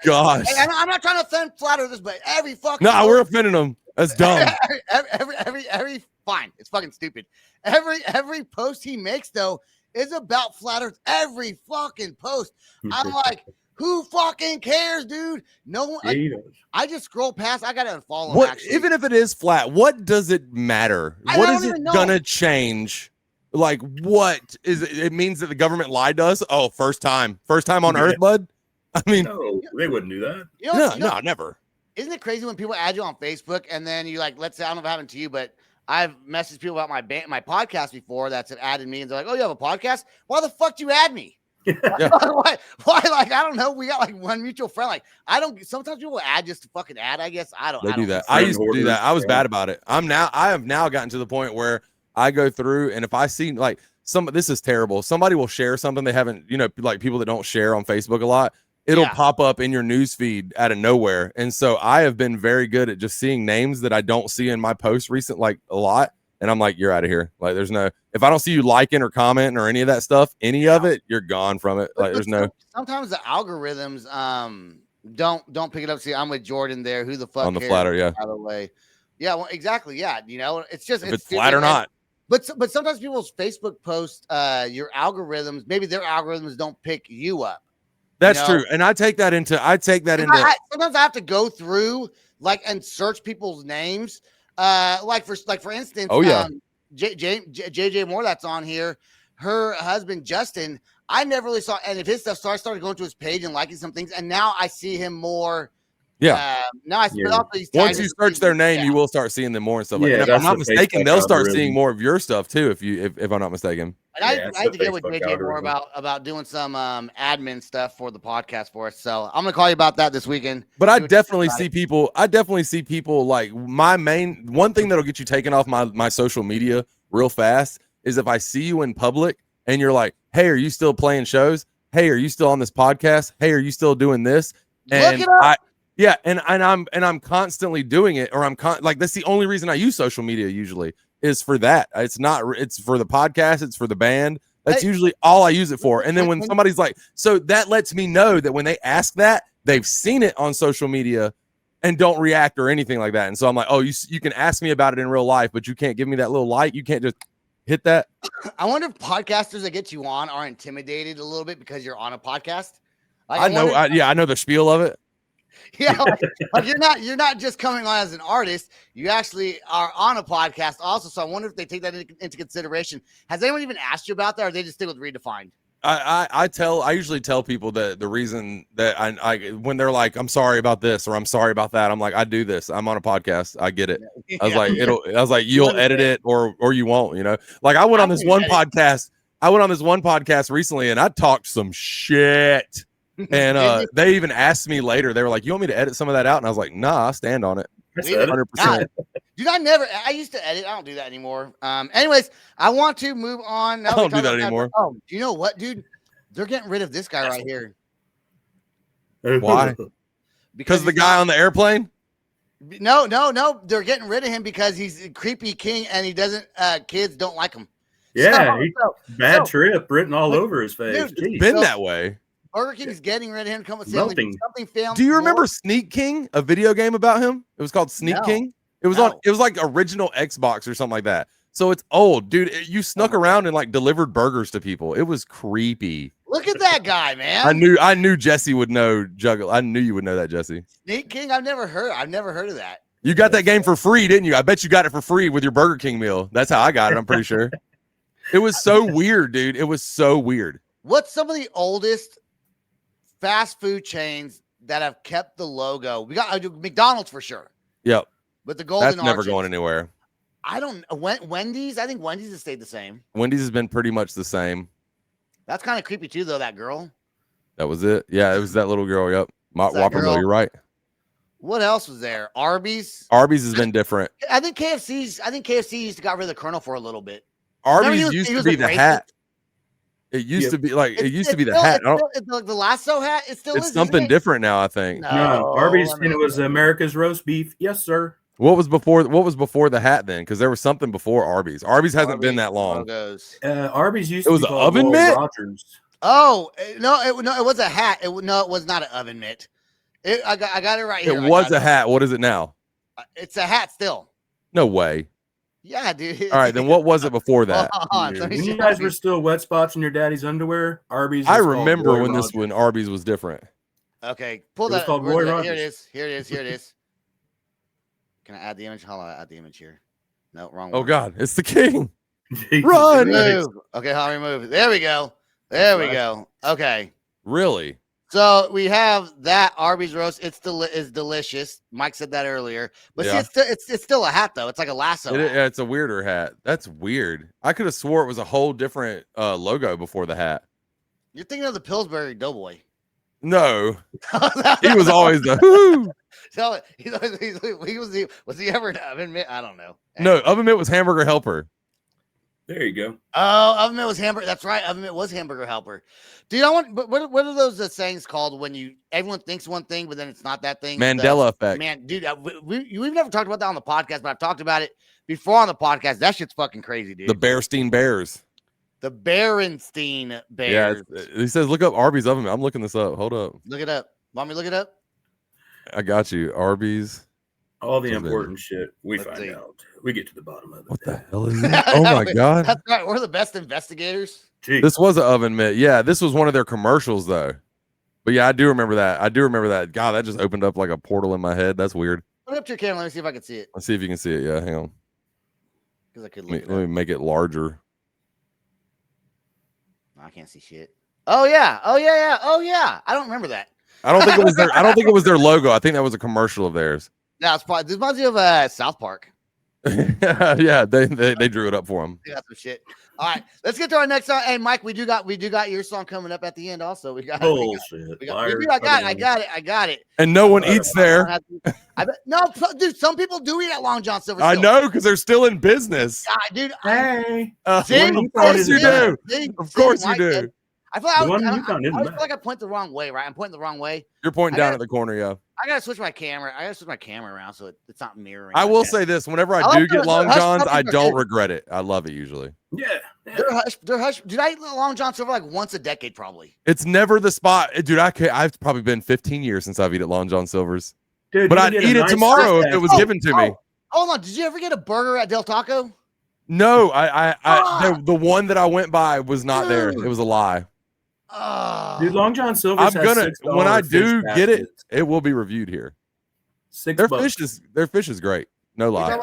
gosh. I'm not trying to offend flat earthers, but every fucking we're offending them. That's dumb. every fine, it's fucking stupid. Every post he makes though is about flat earth. Every fucking post, I'm like. Who fucking cares, dude? No one. I just scroll past. I gotta unfollow. What? Even if it is flat, what does it matter? What is it gonna change? Like, what is it? It means that the government lied to us. Oh, first time on Earth, bud. I mean, no, they wouldn't do that. No, never. Isn't it crazy when people add you on Facebook and then you like? Let's say I don't know if it happened to you, but I've messaged people about my podcast before that's added me and they're like, "Oh, you have a podcast? Why the fuck do you add me?" Why? Like, I don't know. We got like one mutual friend. Like, I don't. Sometimes people add just to fucking add. I guess I don't. They do that. I used to do that. I was bad about it. I have now gotten to the point where I go through, and if I see like this is terrible. Somebody will share something they haven't, like people that don't share on Facebook a lot. It'll pop up in your news feed out of nowhere. And so I have been very good at just seeing names that I don't see in my posts recent, like a lot. And I'm like, you're out of here. Like there's no, if I don't see you liking or commenting or any of that stuff, any of it, you're gone from it. Like there's no. Sometimes the algorithms don't pick it up. See, I'm with Jordan there. Who the fuck on the cares, flatter, yeah. By the way. Yeah, well, exactly. Yeah. It's just if it's flat or not. But sometimes people's Facebook posts, your algorithms, maybe their algorithms don't pick you up. That's true. And I take that into sometimes I have to go through and search people's names. For instance, JJ Moore that's on here, her husband Justin, I never really saw any of his stuff. So I started going to his page and liking some things, and now I see him more. Yeah. Now I split off these. Once you search their name, you will start seeing them more and stuff like that. If I'm not mistaken, they'll start seeing more of your stuff too. If I'm not mistaken. And I had to get with JJ more about doing some admin stuff for the podcast for us. So I'm gonna call you about that this weekend. But I definitely see people. Like one thing that'll get you taken off my social media real fast is if I see you in public and you're like, hey, are you still playing shows? Hey, are you still on this podcast? Hey, are you still doing this? And look it up. Yeah, and I'm constantly doing it, or that's the only reason I use social media usually is for that. It's for the podcast, it's for the band. That's usually all I use it for. And then when somebody's like, so that lets me know that when they ask that, they've seen it on social media and don't react or anything like that. And so I'm like, oh, you can ask me about it in real life, but you can't give me that little like. You can't just hit that. I wonder if podcasters that get you on are intimidated a little bit because you're on a podcast. I know the spiel of it. Yeah, like you're not just coming on as an artist. You actually are on a podcast also. So I wonder if they take that into consideration. Has anyone even asked you about that, or they just stick with Redefined? I usually tell people that the reason that I when they're like, I'm sorry about this or I'm sorry about that, I'm like, I do this. I'm on a podcast. I get it. I was like, you'll edit it or you won't. Like I went on this one podcast. I went on this one podcast recently and I talked some shit. And they even asked me later. They were like, "You want me to edit some of that out?" And I was like, "Nah, I stand on it, 100%." Dude, I used to edit. I don't do that anymore. Anyways, I want to move on. Now I don't do that anymore. Oh, do you know what, dude? They're getting rid of this guy right here. Why? Because the guy on the airplane? No. They're getting rid of him because he's a creepy king and he doesn't. Kids don't like him. Yeah, bad trip written all over his face. Dude, it's been that way. Burger King's getting rid of him. Come with something. Do you remember Sneak King? A video game about him? It was called Sneak King. It was It was like original Xbox or something like that. So it's old, dude. You snuck around and like delivered burgers to people. It was creepy. Look at that guy, man. I knew Jesse would know Juggle. I knew you would know that, Jesse. Sneak King. I've never heard of that. You got that game for free, didn't you? I bet you got it for free with your Burger King meal. That's how I got it. I'm pretty sure. It was so weird, dude. It was so weird. What's some of the oldest fast food chains that have kept the logo? We got McDonald's for sure. Yep. But the golden That's never going anywhere. I don't know. Wendy's, I think Wendy's has stayed the same. Wendy's has been pretty much the same. That's kind of creepy too, though, that girl. That was it. Yeah, it was that little girl. Yep. Whopper Mill, you're right. What else was there? Arby's. Arby's has been different. I think KFC used to got rid of the Colonel for a little bit. Arby's used to be the hat. It used to be like the hat. Like the lasso hat. It's something different now, I think. No, Arby's, and it was America's roast beef. Yes, sir. What was before the hat then? Because there was something before Arby's. Arby's hasn't been that long. Arby's used to be called oven mitt. Rogers. Oh no, it was a hat. It was not an oven mitt. I got it right here. It was a hat. What is it now? It's a hat still. No way. Yeah, dude. All right, then what was it before that? When you guys were still wet spots in your daddy's underwear, Arby's. I remember when Arby's was different. Okay, pull that. Here it is. Can I add the image? Hold on, add the image here. No, wrong one. Oh God, it's the king. Run. Move. Okay, how do we move? There we go. We go. Okay. Really? So we have that Arby's roast. It's delicious. Mike said that earlier, but see, it's still a hat though. It's like a lasso. It's a weirder hat. That's weird. I could have swore it was a whole different logo before the hat. You're thinking of the Pillsbury Doughboy. No, he was always the whoo. So was he ever an oven mitt? I don't know. No, oven mitt was Hamburger Helper. There you go. Oh, Oven Mitt was hamburger. That's right. Oven Mitt was Hamburger Helper. Dude, I want. But what are those sayings called when everyone thinks one thing, but then it's not that thing? Mandela effect. Man, dude, we've never talked about that on the podcast, but I've talked about it before on the podcast. That shit's fucking crazy, dude. The Bearstein Bears. The Berenstein Bears. Yeah, he says look up Arby's Oven Mitt. I'm looking this up. Hold up. Look it up. Want me to look it up? I got you. Arby's. All the important shit we Let's find see. out. We get to the bottom of it. What the hell is that? Oh my god. That's right. We're the best investigators. Jeez. This was an Oven Mitt. Yeah, this was one of their commercials though. But yeah, I do remember that. God, that just opened up like a portal in my head. That's weird. Put it up to your camera. Let me see if I can see it. Let's see if you can see it. Yeah, hang on. Because I could Let look it me up. make it larger. No, I can't see shit. Oh yeah. Oh yeah. Oh yeah. I don't remember that. I don't think it was their. I don't think it was their logo. I think that was a commercial of theirs. No, it's probably this reminds me of South Park. Yeah, they drew it up for him. They got some shit. All right, let's get to our next song. Hey, Mike, we do got your song coming up at the end. Also, we got. Bullshit. I got it. And no one eats there. I bet, no, dude. Some people do eat at Long John Silver. I still. know because they're still in business. God, dude. Hey. See? Of course you do. See? Of course you Mike, do. I feel like The one you I found in the always back. feel like I point the wrong way, right? I'm pointing the wrong way. You're pointing I down gotta- at the corner, yeah. I gotta switch my camera. around so it's not mirroring. I will say this: whenever I I do like get the Long Hush Johns, I Puppies are don't good. regret it. I love it usually. Yeah. They're hush. Dude, I eat Long John Silver like once a decade, probably. It's never the spot, dude. I've probably been 15 years since I've eaten Long John Silver's, Dude, but you I'd get a eat it nice tomorrow if it was Oh, given to me. Hold on. Did you ever get a burger at Del Taco? No, Ah! the one that I went by was not there. Dude. It was a lie. Oh, Dude, Long John Silver's I'm has gonna $6 when I do fish get it, baskets. it will be reviewed here. $6. Their fish is great. No lie.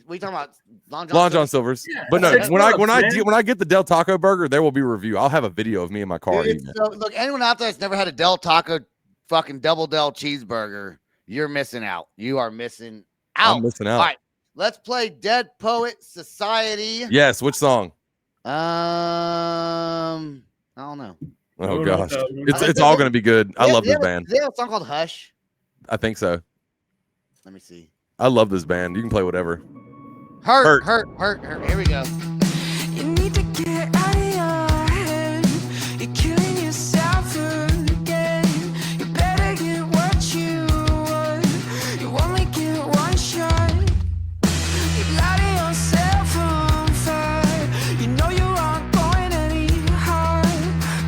we talking about Long John. Long John Silver? Silver's. Yeah, But no, $6, when I get the Del Taco burger, there will be a review. I'll have a video of me in my car Dude, eating it. so, look, anyone out there that's never had a Del Taco fucking double Del cheeseburger, you're missing out. You are missing out. I'm missing out. All right, let's play Dead Poet Society. Yes, which song? I don't know. Oh gosh. no. It's all gonna be good. I love this band. They have a song called Hush. I think so. Let me see. I love this band. You can play whatever. Hurt. Here we go. You need to get out of your head. You're killing yourself again. You better get what you want. You only get one shot. You light yourself on fire. You know you aren't going any higher.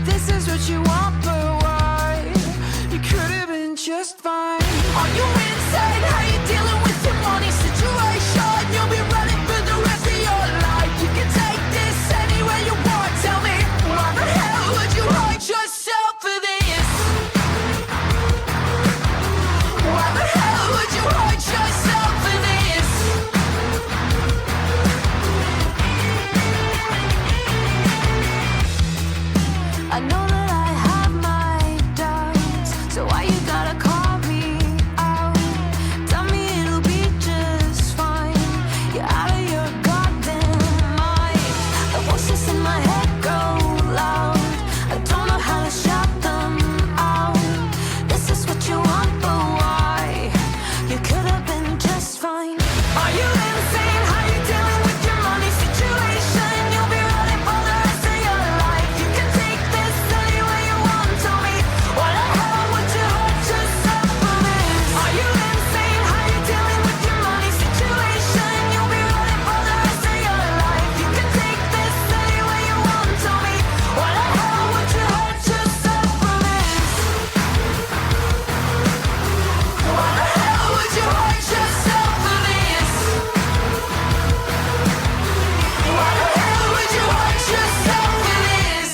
This is what you want, but why? You could have been just fine. Are you insane? How you dealing with your money situation? You'll be running for the rest of your life. You can take this anywhere you want. Tell me, why the hell would you hurt yourself for this? Why the hell would you hurt yourself for this? I know that I have my doubts, so why you gotta call me out? Tell me it'll be just fine. You're out of your goddamn mind. The voices in my head go loud. I don't know how to shout them out. This is what you want, but why? You could have been just fine. Are you insane? How you dealing with your money situation? You'll be running for the rest of your life. You can take this anywhere you want. Tell me, why the hell would you hurt yourself for this? Are you insane? How you dealing with your money situation? You'll be running for the rest of your life. You can take this anywhere you want. Tell me, why the hell would you hurt yourself for this? Why the hell would you hurt yourself for this? Why the hell would you hurt yourself for this?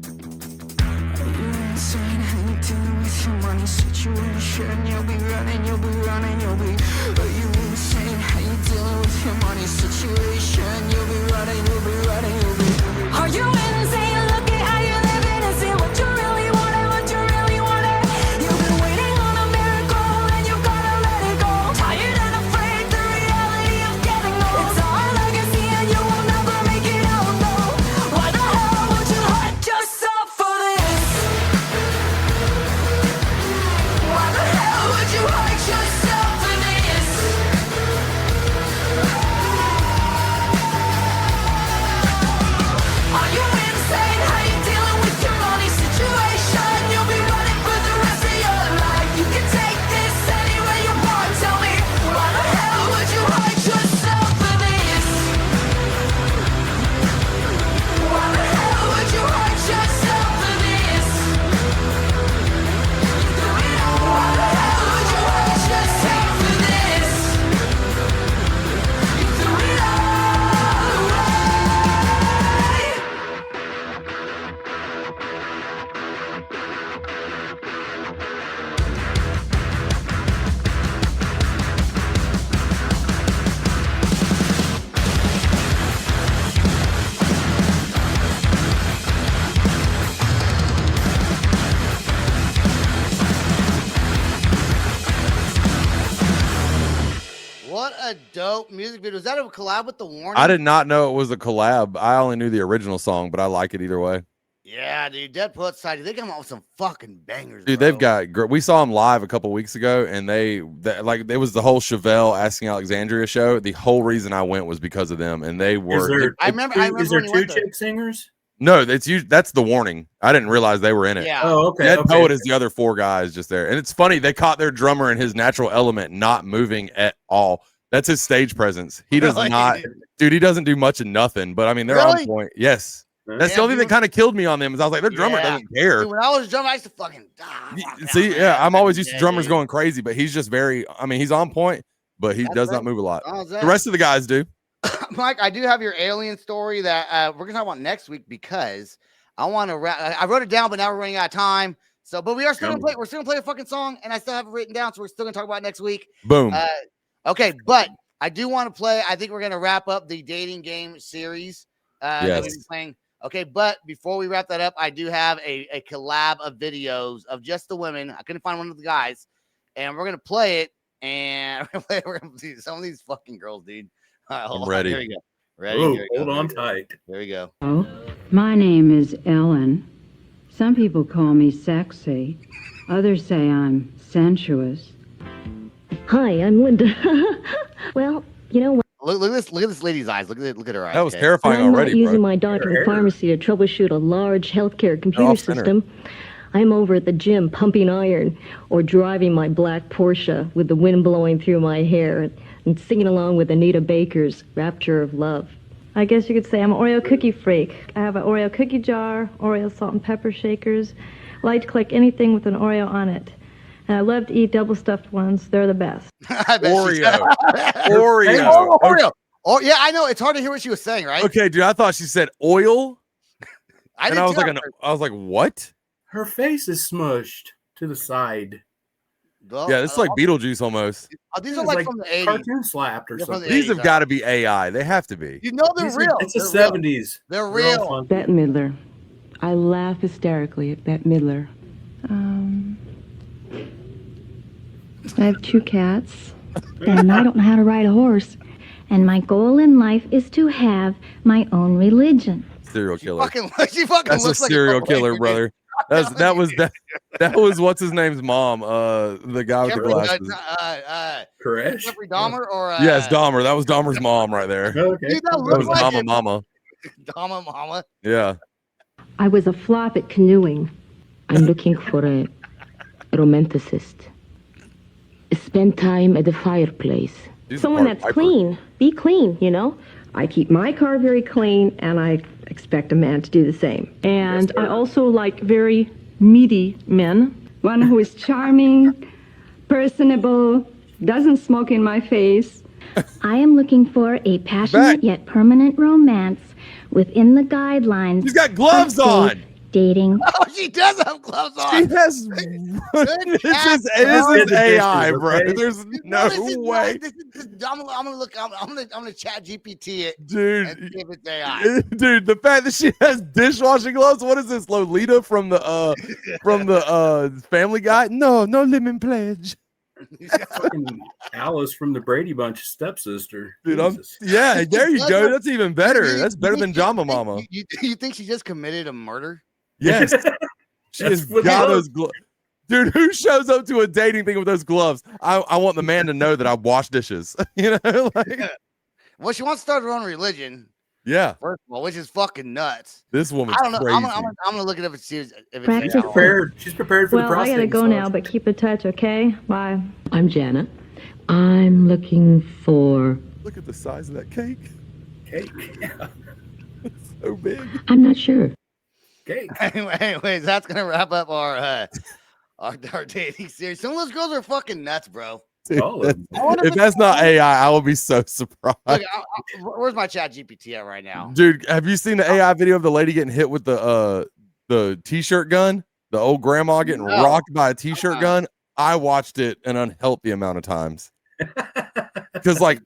Are you insane? How you dealing with your money situation? You'll be running, you'll be running, you'll be. Are you insane? How you dealing with your money situation? You'll be running, you'll be running, you'll be. Are you insane? Look at how you're living and see what you really want and what you really want. You've been waiting on a miracle and you gotta let it go. Tired and afraid, the reality of getting old. It's our legacy and you will never make it out, no. Why the hell would you hurt yourself for this? Why the hell would you hurt yourself for this? a dope music video. Was that a collab with The Warning? I did not know it was a collab. I only knew the original song, but I like it either way. Yeah, dude. Dead Poet Society. They come out with some fucking bangers, Dude, bro. they've got. We saw them live a couple weeks ago, and like it was the whole Chevelle Asking Alexandria show. The whole reason I went was because of them, and they were. I remember. Is there when you two went there. chick singers? No, that's The Warning. I didn't realize they were in it. Yeah. Oh, okay. Dead okay. Poet is the other 4 guys just there, and it's funny they caught their drummer in his natural element, not moving at all. That's his stage presence. He does Really? not, dude. He doesn't do much of nothing. But I mean, they're Really? on point. Yes. That's Yeah, the only thing dude. that kind of killed me on them is I was like, their drummer Yeah. doesn't care. Dude, when I was drumming, I used to fucking See, yeah, I'm always used to drummers going. going crazy, but he's just very. I mean, he's on point, but he That's does right. not move a lot. Oh, The rest of the guys do. Mike, I do have your alien story that we're gonna talk about next week because I want to. I wrote it down, but now we're running out of time. So, but we are still gonna play. We're still gonna play a fucking song, and I still have it written down, so we're still gonna talk about it next week. Boom. Okay, but I do want to play. I think we're gonna wrap up the dating game series. That we've been playing. Okay, but before we wrap that up, I do have a collab of videos of just the women. I couldn't find one of the guys, and we're gonna play it. And we're gonna see some of these fucking girls, dude. All right, I'm ready. Here we go. Ready? Ooh, Here we go. hold on tight. Here we go. Oh, my name is Ellen. Some people call me sexy. Others say I'm sensuous. Hi, I'm Linda. Well, you know what? Look at this lady's eyes. Look at her eyes. That was okay? terrifying I'm already, not using bro. my doctor pharmacy to troubleshoot a large healthcare computer off-center. system. I'm over at the gym pumping iron or driving my black Porsche with the wind blowing through my hair and singing along with Anita Baker's Rapture of Love. I guess you could say I'm an Oreo cookie freak. I have an Oreo cookie jar, Oreo salt and pepper shakers. I like to collect anything with an Oreo on it. And I love to eat double stuffed ones. They're the best. I bet she said- Oreo. Oh, Oreo. Oh, yeah, I know. It's hard to hear what she was saying, right? Okay, dude. I thought she said oil, and did I was too like, at first. I was like, what? Her face is smushed to the side. Well, Yeah, it's like Beetlejuice almost. these It's are like from the 80s. cartoon slapped or They're from something. the These have 80s, got to be AI. They have to be. You know they're These are- real. It's the They're real. 70s. They're They're all real. funky. Bette Midler. I laugh hysterically at Bette Midler. I have 2 cats. And I don't know how to ride a horse. And my goal in life is to have my own religion. Serial killer. She fucking That's a looks like serial fucking killer, dude. brother. That was what's his name's mom. The guy with the Jeffrey, glasses. Koresh? Jeffrey Dahmer or Yes, Dahmer. That was Dahmer's mom right there. Okay. Dude, that That looks was like Mama. Dahmer Mama. Yeah. I was a flop at canoeing. I'm looking for a romanticist. Spend time at the fireplace. She's Someone part that's Piper. clean. Be clean, you know? I keep my car very clean, and I expect a man to do the same. And I also like very meaty men. One who is charming, personable, doesn't smoke in my face. I am looking for a passionate Back. yet permanent romance within the guidelines She's got gloves of on. safe dating. Oh, she does have gloves on. She has. This is AI, bro. okay? There's You no know, this is way, not- this is- I'm gonna look. I'm gonna chat GPT it and dude. see if it's AI. Dude, the fact that she has dishwashing gloves. What is this, Lolita from the Family Guy? No lemon pledge. Fucking Alice from the Brady Bunch stepsister. Dude, Jesus. yeah, there you go. That's even better. You- That's you better think than she- Jama Mama. You think she just committed a murder? Yes. She That's has what got they those gloves. Dude, who shows up to a dating thing with those gloves? I want the man to know that I wash dishes. You know, like, Well, she wants to start her own religion, yeah, first of all, which is fucking nuts. this woman's I don't know. crazy. I'm gonna look it up and see if it's Practice. AI. Prepared. She's prepared for the Well, I prostate gotta go massage. now, but keep in touch, okay? Bye. I'm Janet. I'm looking for... Look at the size of that cake. Cake. Yeah. It's so big. I'm not sure. Cake. Anyways, that's gonna wrap up our dating series. Some of those girls are fucking nuts, bro. Dude, Solid. if that's not AI, I will be so surprised. Look, where's my chat GPT at right now? Dude, have you seen the AI video of the lady getting hit with the t-shirt gun? The old grandma getting No. rocked by a t-shirt gun? I watched it an unhealthy amount of times. Because like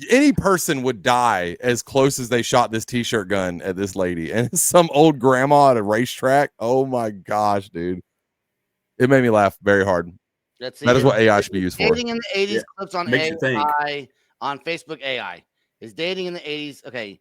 any person would die as close as they shot this t-shirt gun at this lady. And it's some old grandma at a racetrack. Oh my gosh, dude. It made me laugh very hard. Let's see. That is what AI should be used for. Dating in the 80s Yeah. clips on Makes you think. AI on Facebook AI. Is dating in the 80s? Okay.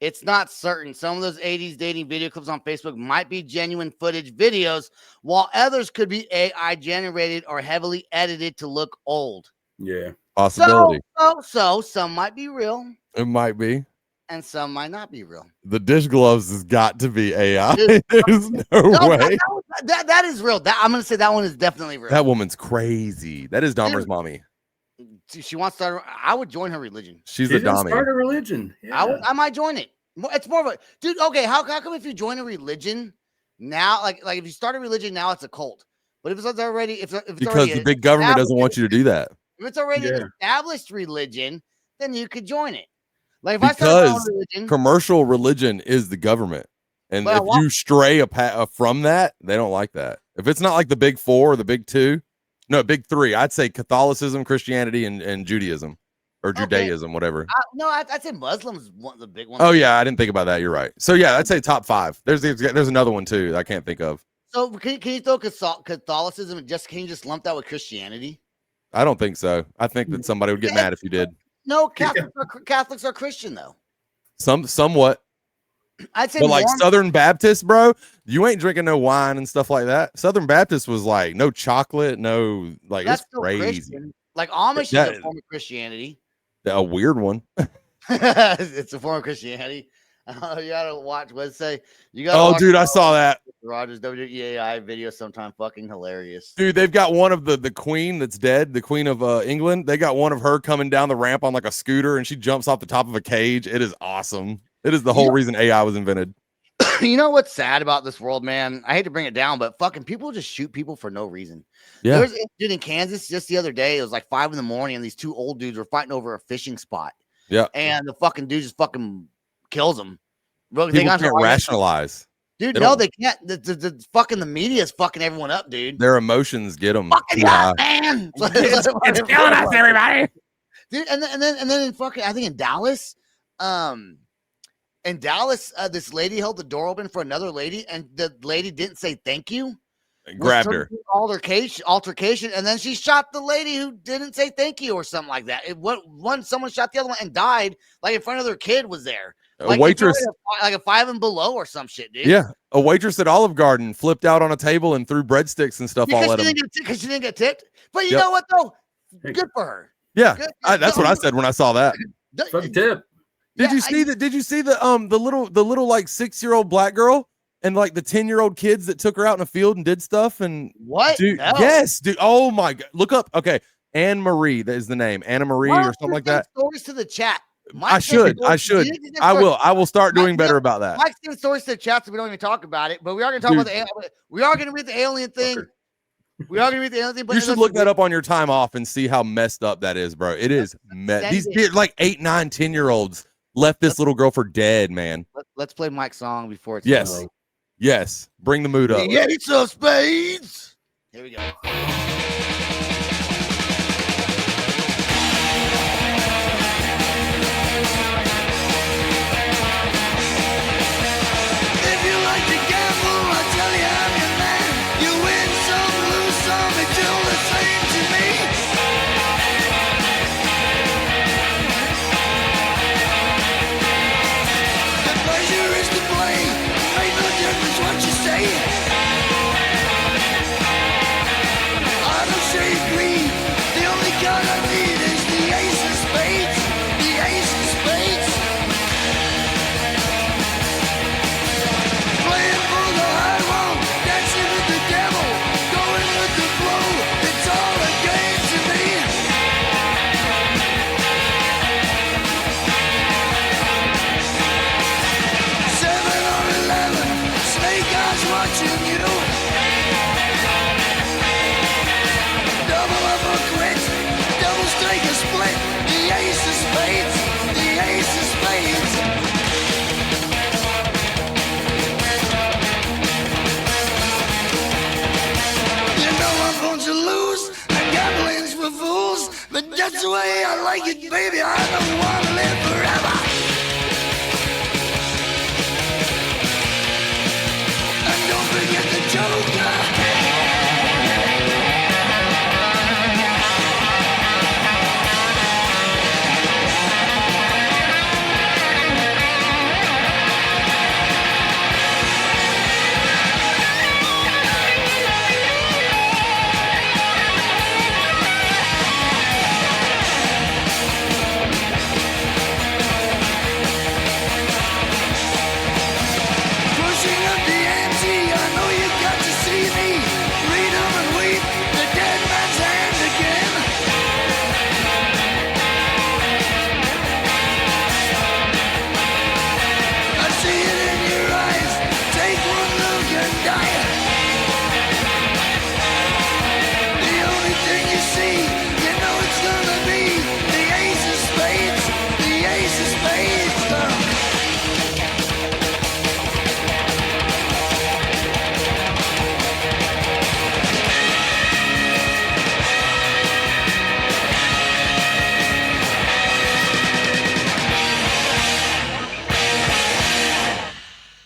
It's not certain. Some of those 80s dating video clips on Facebook might be genuine footage videos, while others could be AI generated or heavily edited to look old. Yeah. Possibility. So some might be real. It might be. And some might not be real. The dish gloves has got to be AI. Dude, There's no way. That is real. I'm going to say that one is definitely real. That woman's crazy. That is Dahmer's mommy. She wants to start. I would join her religion. She's a Dahmer. Start a religion. Yeah. I might join it. It's more of a dude. Okay, how come if you join a religion now, like if you start a religion now, it's a cult. But if it's already, if it's because already the big government doesn't want you to do that. If it's already an established religion, then you could join it. Like if I start my own religion, commercial religion is the government, and if you stray from that, they don't like that. If it's not like the big four or the big two. No, big three. I'd say Catholicism, Christianity, and Judaism, or Judaism, whatever. I'd say Muslims one of the big ones. Oh yeah, I didn't think about that. You're right. So yeah, I'd say top 5. There's another one too that I can't think of. So can you throw Catholicism and can you just lump that with Christianity? I don't think so. I think that somebody would get mad if you did. No, Catholics are Christian though. Somewhat. I'd say, but like Southern Baptist, bro, you ain't drinking no wine and stuff like that. Southern Baptist was like no chocolate, no like it's crazy. Christian. Like Amish is a form of Christianity. A weird one. It's a form of Christianity. You gotta watch. Let's say you got. Oh, dude, I saw that Rogers WEAI video sometime. Fucking hilarious, dude. They've got one of the queen that's dead, the Queen of England. They got one of her coming down the ramp on like a scooter, and she jumps off the top of a cage. It is awesome. It is the whole reason AI was invented. You know what's sad about this world, man? I hate to bring it down, but fucking people just shoot people for no reason. Yeah. There was a dude in Kansas just the other day. It was like 5 a.m, and these 2 old dudes were fighting over a fishing spot. Yeah. And the fucking dude just fucking kills them. People can't rationalize. Dude, no, they can't. The fucking the media is fucking everyone up, dude. Their emotions get them. Fucking yeah, man. It's killing us, everybody. Dude, and then in fucking, I think in Dallas, this lady held the door open for another lady, and the lady didn't say thank you. Grabbed her. Altercation, and then she shot the lady who didn't say thank you or something like that. Someone shot the other one and died, like in front of their kid was there. A waitress, like a 5 and below or some shit, dude. Yeah, a waitress at Olive Garden flipped out on a table and threw breadsticks and stuff all at him because she didn't get tipped. But you know what though? Good for her. Yeah, that's what I said when I saw that. Fucking tip. Did you see the little like 6-year-old black girl and like the 10-year-old kids that took her out in a field and did stuff and what? Dude, no. Yes, dude. Oh my God, look up. Okay, Anne Marie. That is the name. Anna Marie or something like that. Stories to the chat. I should. I will start doing better about that. Mike's giving stories to the chat, so we don't even talk about it. But we are going to talk about we are going to read the alien thing. We are going to read the alien thing. But you should look that up on your time off and see how messed up that is, bro. It is these like 8, 9, 10-year-olds left this little girl for dead, man. Let's play Mike's song before it's yes. Bring the mood up. The Ace of Spades. Here we go. But that's the way I like it, baby. I don't want to live forever. And don't forget the Joker.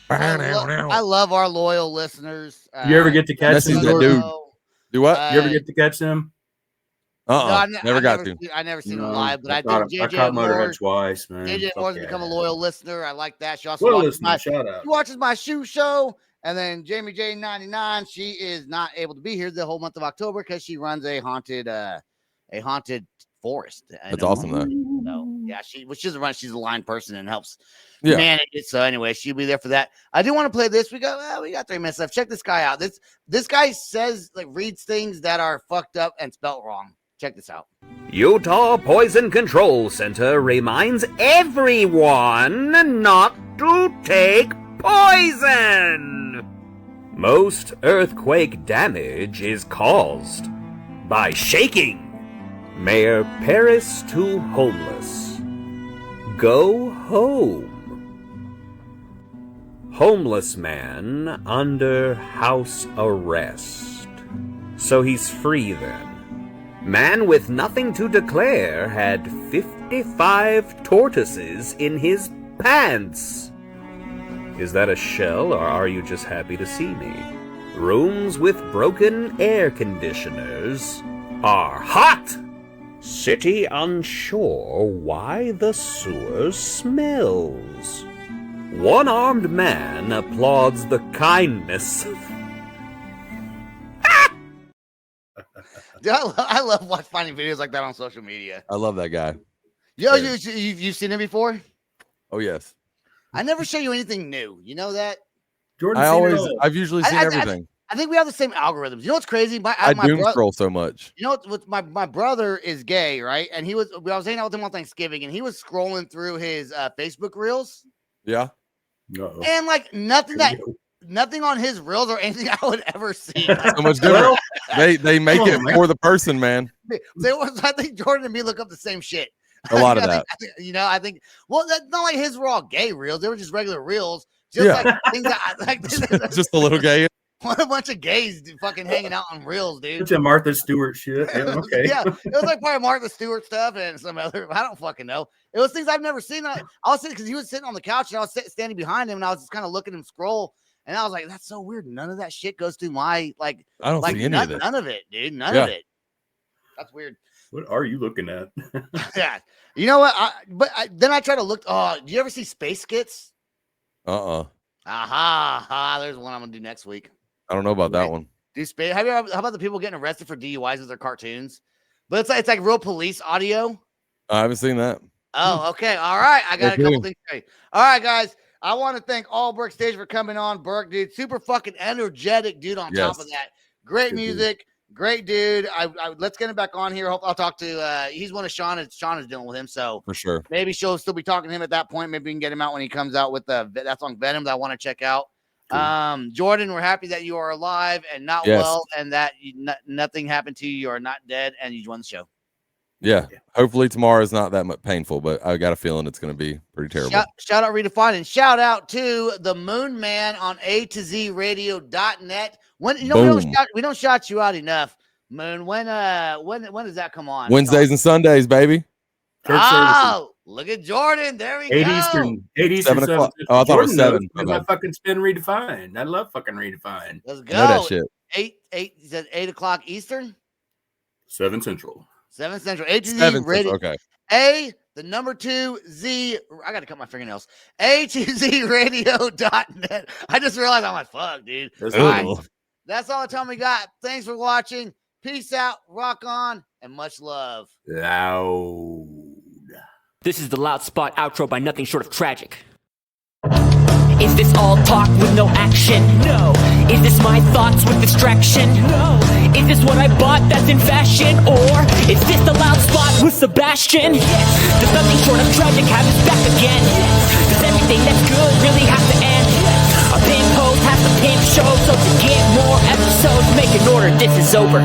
I love our loyal listeners. You ever get to catch Message them? that Jordan? dude. Do what? You ever get to catch them? Never got to. I never seen No, them live, but I caught did. I caught Motorhead twice, man. JJ Fuck Moore's yeah. become a loyal listener. I like that. She also Loyal watches listener, shout out. she watches my shoe show. And then Jamie J99, she is not able to be here the whole month of October because she runs a haunted forest. That's awesome, though. So yeah, she doesn't run. She's a line person and helps Yeah. manage it. So anyway, she'll be there for that. I do want to play this. We got 3 minutes left. Check this guy out. This guy says reads things that are fucked up and spelt wrong. Check this out. Utah Poison Control Center reminds everyone not to take poison. Most earthquake damage is caused by shaking. Mayor Paris to homeless. Go home. Homeless man under house arrest. So he's free then. Man with nothing to declare had 55 tortoises in his pants. Is that a shell, or are you just happy to see me? Rooms with broken air conditioners are hot. City unsure why the sewer smells. One-armed man applauds the kindness of... Dude, I love finding videos like that on social media. I love that guy. Yo, you've seen him before? Oh yes. I never show you anything new. You know that? Jordan, I've usually seen everything. I think we have the same algorithms. You know what's crazy? I doom scroll so much. You know what? My brother is gay, right? And I was hanging out with him on Thanksgiving, and he was scrolling through his Facebook reels. Yeah. Uh-oh. And nothing on his reels or anything I would ever see. So much different. They make it for the person, man. I think Jordan and me look up the same shit. A lot of that. I think well, that's not like his were all gay reels. They were just regular reels. Just like things that Just a little gay. What a bunch of gays fucking hanging out on reels, dude. Bunch of Martha Stewart shit. Yeah, okay. Yeah, it was like probably Martha Stewart stuff and some other. I don't fucking know. It was things I've never seen. I was sitting because he was sitting on the couch and I was standing behind him and I was just kind of looking at him scroll and I was like, "That's so weird. None of that shit goes through my like." I don't see any of it. None of it, dude. None of it. That's weird. What are you looking at? Yeah, you know what? Then I try to look. Oh, do you ever see Space Skits? Aha! There's one I'm gonna do next week. I don't know about that one. Do space? How about the people getting arrested for DUIs with their cartoons? But it's like real police audio. I haven't seen that. Oh, okay. All right. I got a couple things to say. All right, guys. I want to thank Allbrook Station for coming on. Burke, dude, super fucking energetic dude. On top of that, great music. Great dude. Let's get him back on here. Hope I'll talk to he's one of Sean is dealing with him. So for sure. Maybe she'll still be talking to him at that point. Maybe we can get him out when he comes out with that song Venom that I want to check out. Cool. Jordan, we're happy that you are alive and not well, and that nothing happened to you. You are not dead, and you won the show. Yeah. Hopefully tomorrow is not that much painful, but I got a feeling it's going to be pretty terrible. Shout out Redefined and shout out to the Moon Man on A2ZRadio.net. When we don't shout you out enough, Moon. When does that come on? Wednesdays and Sundays, baby. Look at Jordan. There we 8 go. Eastern. 8 7 Eastern. o'clock. Oh, I thought it was 7. My fucking spin Redefined. I love fucking Redefined. Let's go. I know that shit. 8 you said 8 o'clock Eastern? 7 Central. 7 Central. A2Z Radio. Okay. The number 2 Z. I got to cut my fingernails. A2ZRadio.net. I just realized I'm like, fuck, dude. That's all the time we got. Thanks for watching. Peace out. Rock on. And much love. Loud. This is the Loud Spot outro by nothing short of tragic. Is this all talk with no action? No. Is this my thoughts with distraction? No. Is this what I bought that's in fashion? Or is this the Loud Spot with Sebastian? Yes. Does nothing short of tragic have us back again? Yes. Does everything that's good really have to end? Yes. Our pimp host has to pimp show, so to get more episodes, make an order, this is over.